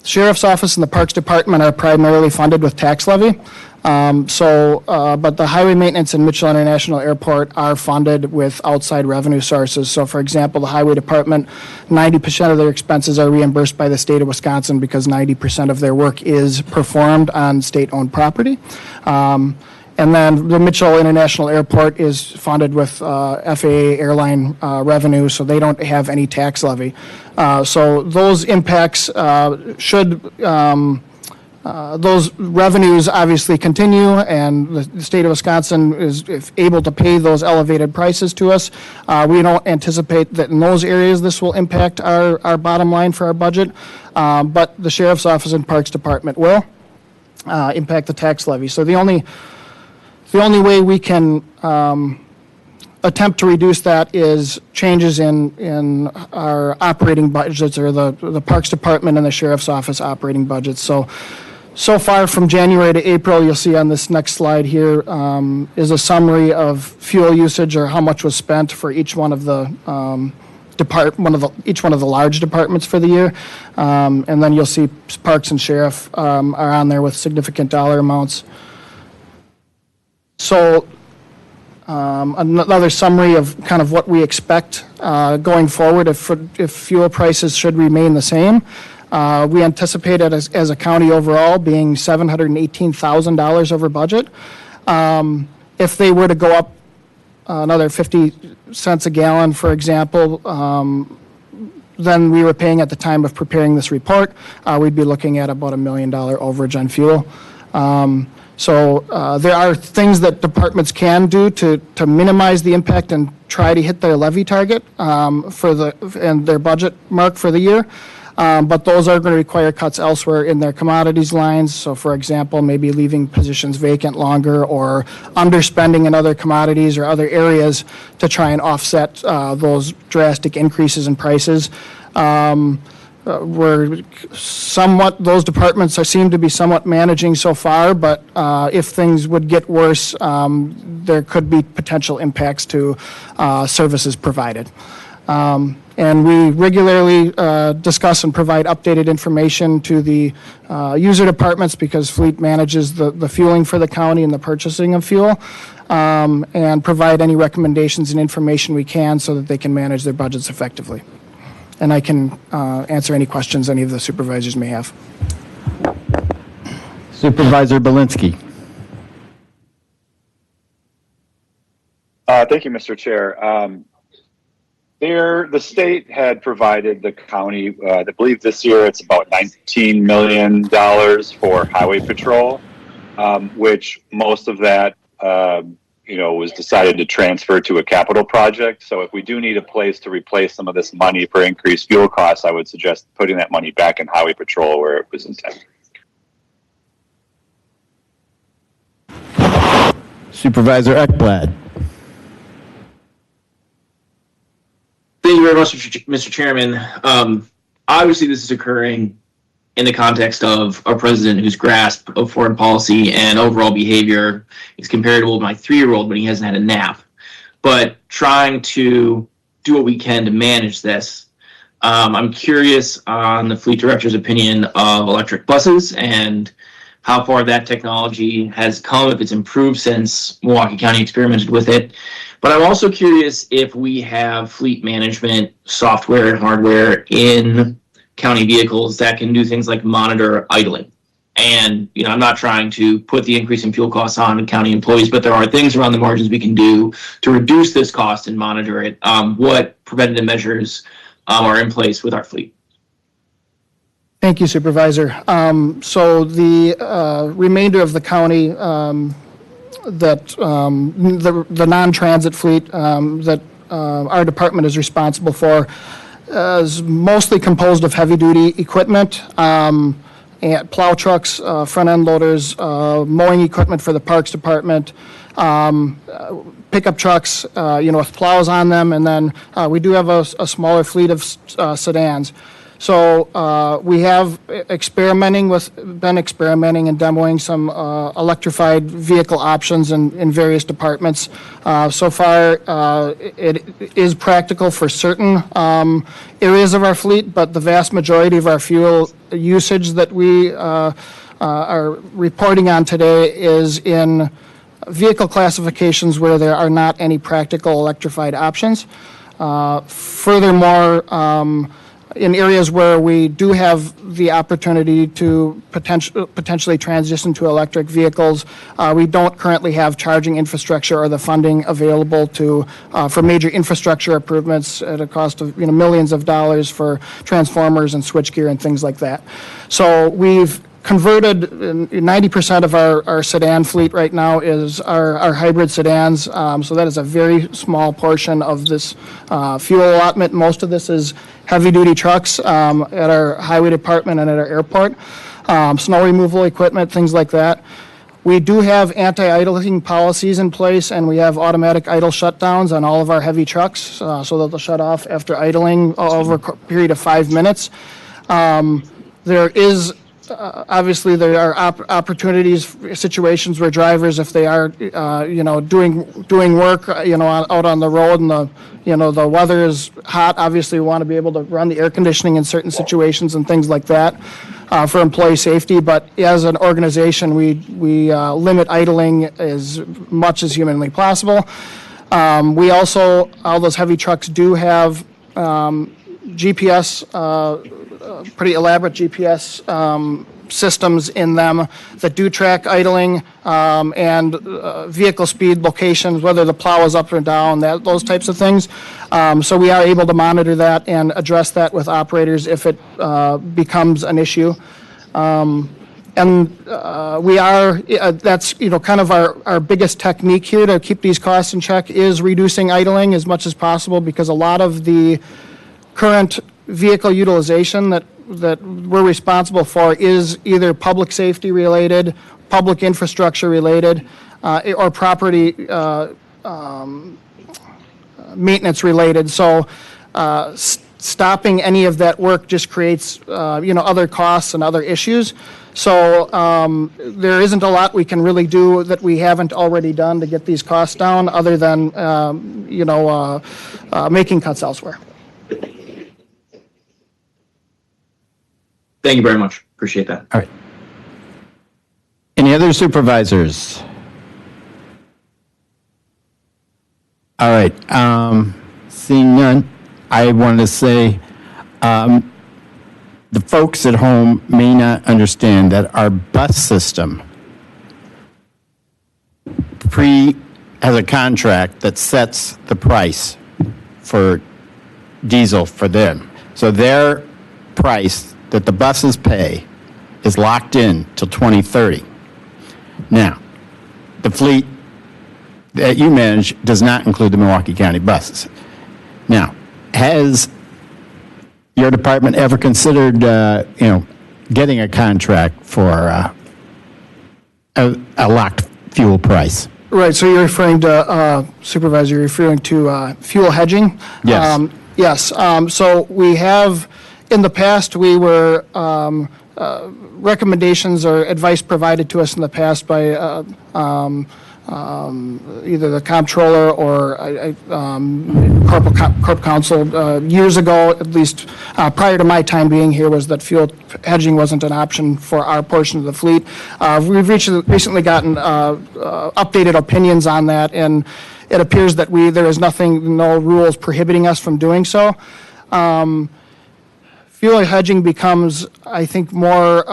Sheriff's Office and the Parks Department are primarily funded with tax levy. But the Highway Maintenance and Mitchell International Airport are funded with outside revenue sources. So, for example, the Highway Department, 90% of their expenses are reimbursed by the state of Wisconsin because 90% of their work is performed on state-owned property. And then the Mitchell International Airport is funded with FAA airline revenue, so they don't have any tax levy. So those impacts those revenues obviously continue, and the state of Wisconsin is able to pay those elevated prices to us. We don't anticipate that in those areas this will impact our bottom line for our budget, but the Sheriff's Office and Parks Department will impact the tax levy. So the only way we can attempt to reduce that is changes in our operating budgets, or the Parks Department and the Sheriff's Office operating budgets. So far from January to April, you'll see on this next slide here is a summary of fuel usage, or how much was spent for each one of the each one of the large departments for the year. And then you'll see Parks and Sheriff are on there with significant dollar amounts. So another summary of kind of what we expect going forward if fuel prices should remain the same. We anticipate it as a county overall being $718,000 over budget. If they were to go up another 50 cents a gallon, for example, then we were paying at the time of preparing this report, we'd be looking at about $1 million overage on fuel. So there are things that departments can do to minimize the impact and try to hit their levy target and their budget mark for the year. But those are going to require cuts elsewhere in their commodities lines. So, for example, maybe leaving positions vacant longer, or underspending in other commodities or other areas to try and offset those drastic increases in prices. Those departments seem to be somewhat managing so far, but if things would get worse, there could be potential impacts to services provided. And we regularly discuss and provide updated information to the user departments, because Fleet manages the fueling for the county and the purchasing of fuel, and provide any recommendations and information we can so that they can manage their budgets effectively. And I can answer any questions any of the supervisors may have. Supervisor Belinsky. Thank you, Mr. Chair. The state had provided the county, I believe this year it's about $19 million for highway patrol, which most of that was decided to transfer to a capital project. So if we do need a place to replace some of this money for increased fuel costs, I would suggest putting that money back in highway patrol where it was intended. Supervisor Ekblad. Thank you very much, Mr. Chairman. Obviously, this is occurring in the context of a president whose grasp of foreign policy and overall behavior is comparable to my 3-year-old when he hasn't had a nap. But trying to do what we can to manage this, I'm curious on the fleet director's opinion of electric buses and how far that technology has come, if it's improved since Milwaukee County experimented with it. But I'm also curious if we have fleet management software and hardware in county vehicles that can do things like monitor idling. And, I'm not trying to put the increase in fuel costs on county employees, but there are things around the margins we can do to reduce this cost and monitor it. What preventative measures are in place with our fleet? Thank you, Supervisor. So the remainder of the county that the non-transit fleet that our department is responsible for is mostly composed of heavy-duty equipment, and plow trucks, front-end loaders, mowing equipment for the Parks Department, pickup trucks, with plows on them, and then we do have a smaller fleet of sedans. So we have been experimenting and demoing some electrified vehicle options in various departments. So far, it is practical for certain areas of our fleet, but the vast majority of our fuel usage that we are reporting on today is in vehicle classifications where there are not any practical electrified options. Furthermore, in areas where we do have the opportunity to potentially transition to electric vehicles, we don't currently have charging infrastructure or the funding available for major infrastructure improvements at a cost of millions of dollars for transformers and switchgear and things like that. So we've converted 90% of our sedan fleet right now is our hybrid sedans. So that is a very small portion of this fuel allotment. Most of this is heavy-duty trucks at our highway department and at our airport, snow removal equipment, things like that. We do have anti-idling policies in place, and we have automatic idle shutdowns on all of our heavy trucks, so that they'll shut off after idling over a period of 5 minutes. There is obviously, there are opportunities, situations where drivers, if they are, doing work, out on the road and the weather is hot, obviously we want to be able to run the air conditioning in certain situations and things like that for employee safety. But as an organization, we limit idling as much as humanly possible. We also, all those heavy trucks do have GPS, pretty elaborate GPS systems in them that do track idling and vehicle speed, locations, whether the plow is up or down, those types of things. So we are able to monitor that and address that with operators if it becomes an issue. And we are, that's, kind of our biggest technique here to keep these costs in check is reducing idling as much as possible, because a lot of the current vehicle utilization that we're responsible for is either public safety related, public infrastructure related, or property maintenance related. So stopping any of that work just creates, other costs and other issues. So there isn't a lot we can really do that we haven't already done to get these costs down, other than, making cuts elsewhere. Thank you very much. Appreciate that. All right. Any other supervisors? All right. Seeing none, I wanted to say the folks at home may not understand that our bus system has a contract that sets the price for diesel for them. So their price that the buses pay is locked in till 2030. Now, the fleet that you manage does not include the Milwaukee County buses. Now, has your department ever considered, getting a contract for a locked fuel price? Right, so you're referring to, Supervisor, you're referring to fuel hedging? Yes. Yes, so we have, in the past, we were, recommendations or advice provided to us in the past by either the comptroller or corp counsel years ago, at least prior to my time being here, was that fuel hedging wasn't an option for our portion of the fleet. We've recently gotten updated opinions on that, and it appears that there is no rules prohibiting us from doing so. Fuel hedging becomes, I think, more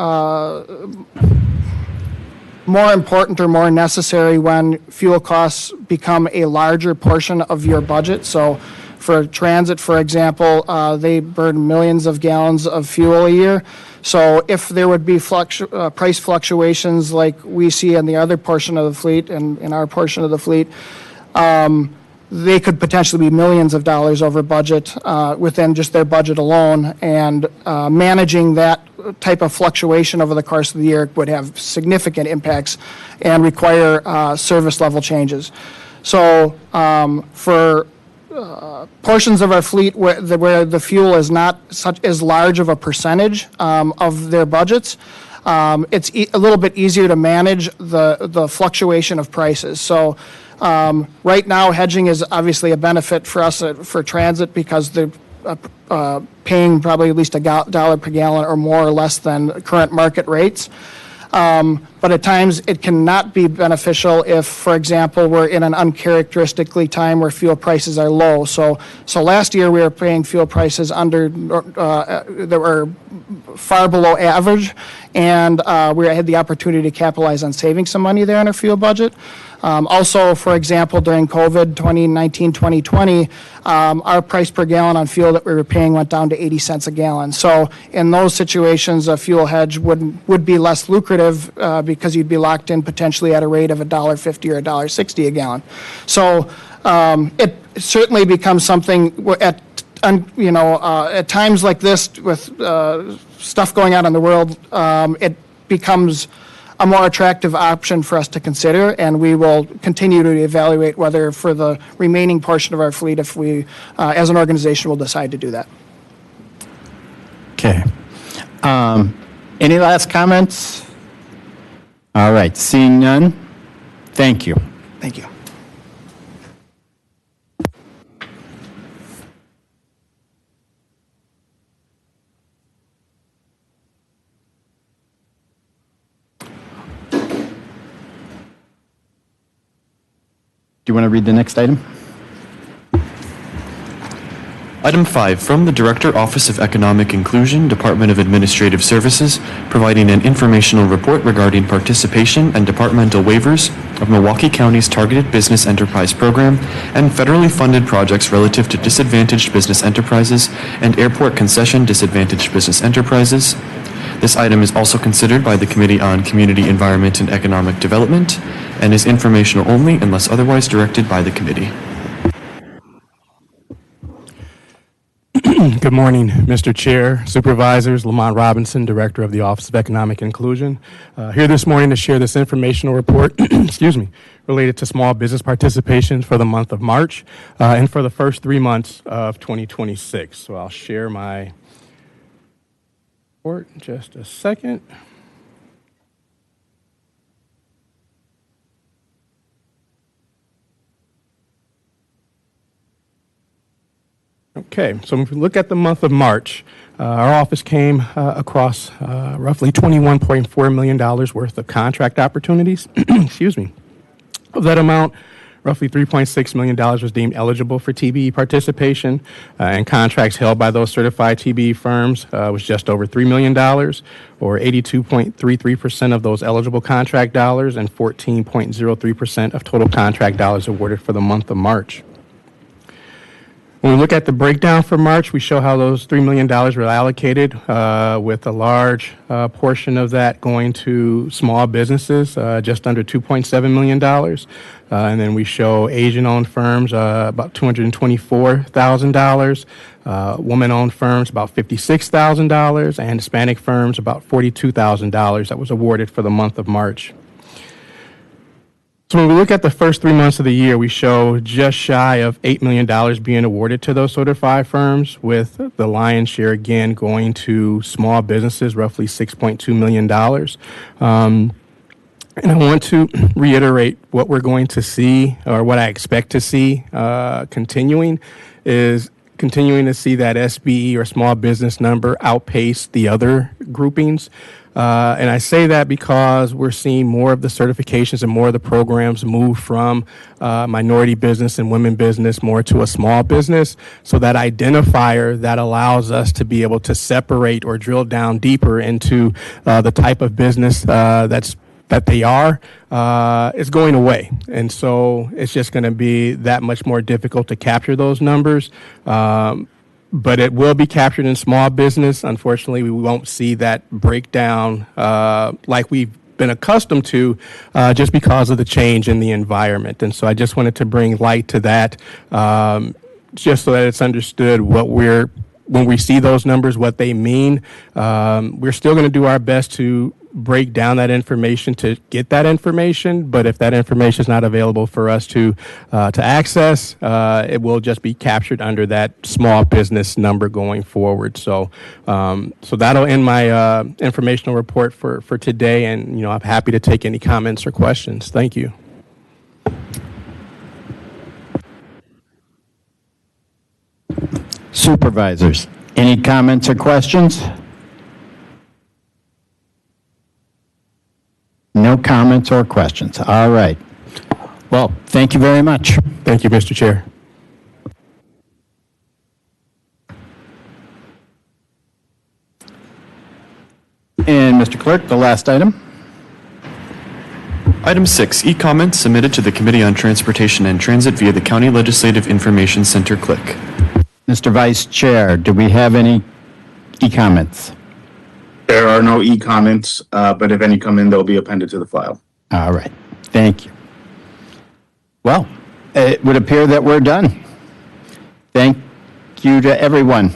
important or more necessary when fuel costs become a larger portion of your budget. So for transit, for example, they burn millions of gallons of fuel a year. So if there would be price fluctuations like we see in the other portion of the fleet and in our portion of the fleet, they could potentially be millions of dollars over budget within just their budget alone, and managing that type of fluctuation over the course of the year would have significant impacts and require service level changes. So for portions of our fleet where the fuel is not as large of a percentage of their budgets, it's a little bit easier to manage the fluctuation of prices. So right now, hedging is obviously a benefit for us for transit because they're paying probably at least $1 per gallon or more or less than current market rates. But at times it cannot be beneficial if, for example, we're in an uncharacteristically time where fuel prices are low. So last year we were paying fuel prices that were far below average, and we had the opportunity to capitalize on saving some money there in our fuel budget. Also, for example, during COVID 2019-2020, our price per gallon on fuel that we were paying went down to 80 cents a gallon. So in those situations, a fuel hedge would be less lucrative because you'd be locked in potentially at a rate of $1.50 or $1.60 a gallon. So it certainly becomes something at times like this with stuff going on in the world, it becomes a more attractive option for us to consider, and we will continue to evaluate whether for the remaining portion of our fleet, if we, as an organization, will decide to do that. Okay. Any last comments? All right, seeing none, thank you. Thank you. Do you want to read the next item? Item 5, from the Director, Office of Economic Inclusion, Department of Administrative Services, providing an informational report regarding participation and departmental waivers of Milwaukee County's Targeted Business Enterprise Program and federally funded projects relative to disadvantaged business enterprises and airport concession disadvantaged business enterprises. This item is also considered by the Committee on Community, Environment, and Economic Development and is informational only unless otherwise directed by the committee. Good morning, Mr. Chair, Supervisors. Lamont Robinson, Director of the Office of Economic Inclusion, here this morning to share this informational report, excuse me, related to small business participation for the month of March and for the first 3 months of 2026. So I'll share my report in just a second. Okay, so if we look at the month of March, our office came across roughly $21.4 million worth of contract opportunities. Excuse me. Of that amount, roughly $3.6 million was deemed eligible for TBE participation, and contracts held by those certified TBE firms was just over $3 million, or 82.33% of those eligible contract dollars and 14.03% of total contract dollars awarded for the month of March. When we look at the breakdown for March, we show how those $3 million were allocated, with a large portion of that going to small businesses, just under $2.7 million. And then we show Asian-owned firms about $224,000, woman-owned firms about $56,000, and Hispanic firms about $42,000 that was awarded for the month of March. So when we look at the first 3 months of the year, we show just shy of $8 million being awarded to those certified firms, with the lion's share again going to small businesses, roughly $6.2 million. And I want to reiterate what we're going to see, or what I expect to see continuing to see that SBE, or small business number, outpace the other groupings. And I say that because we're seeing more of the certifications and more of the programs move from minority business and women business more to a small business. So that identifier that allows us to be able to separate or drill down deeper into the type of business that they are, is going away. And so it's just going to be that much more difficult to capture those numbers. But it will be captured in small business. Unfortunately, we won't see that breakdown like we've been accustomed to, just because of the change in the environment. And so I just wanted to bring light to that, just so that it's understood when we see those numbers, what they mean. We're still going to do our best to break down that information to get that information, but if that information is not available for us to access, it will just be captured under that small business number going forward. So that'll end my informational report for today, and I'm happy to take any comments or questions. Thank you. Supervisors, any comments or questions? No comments or questions. All right. Well, thank you very much. Thank you, Mr. Chair. And Mr. Clerk, the last item. Item 6, e-comments submitted to the Committee on Transportation and Transit via the County Legislative Information Center CLIC. Mr. Vice Chair, do we have any e-comments? There are no e-comments, but if any come in, they'll be appended to the file. All right. Thank you. Well, it would appear that we're done. Thank you to everyone.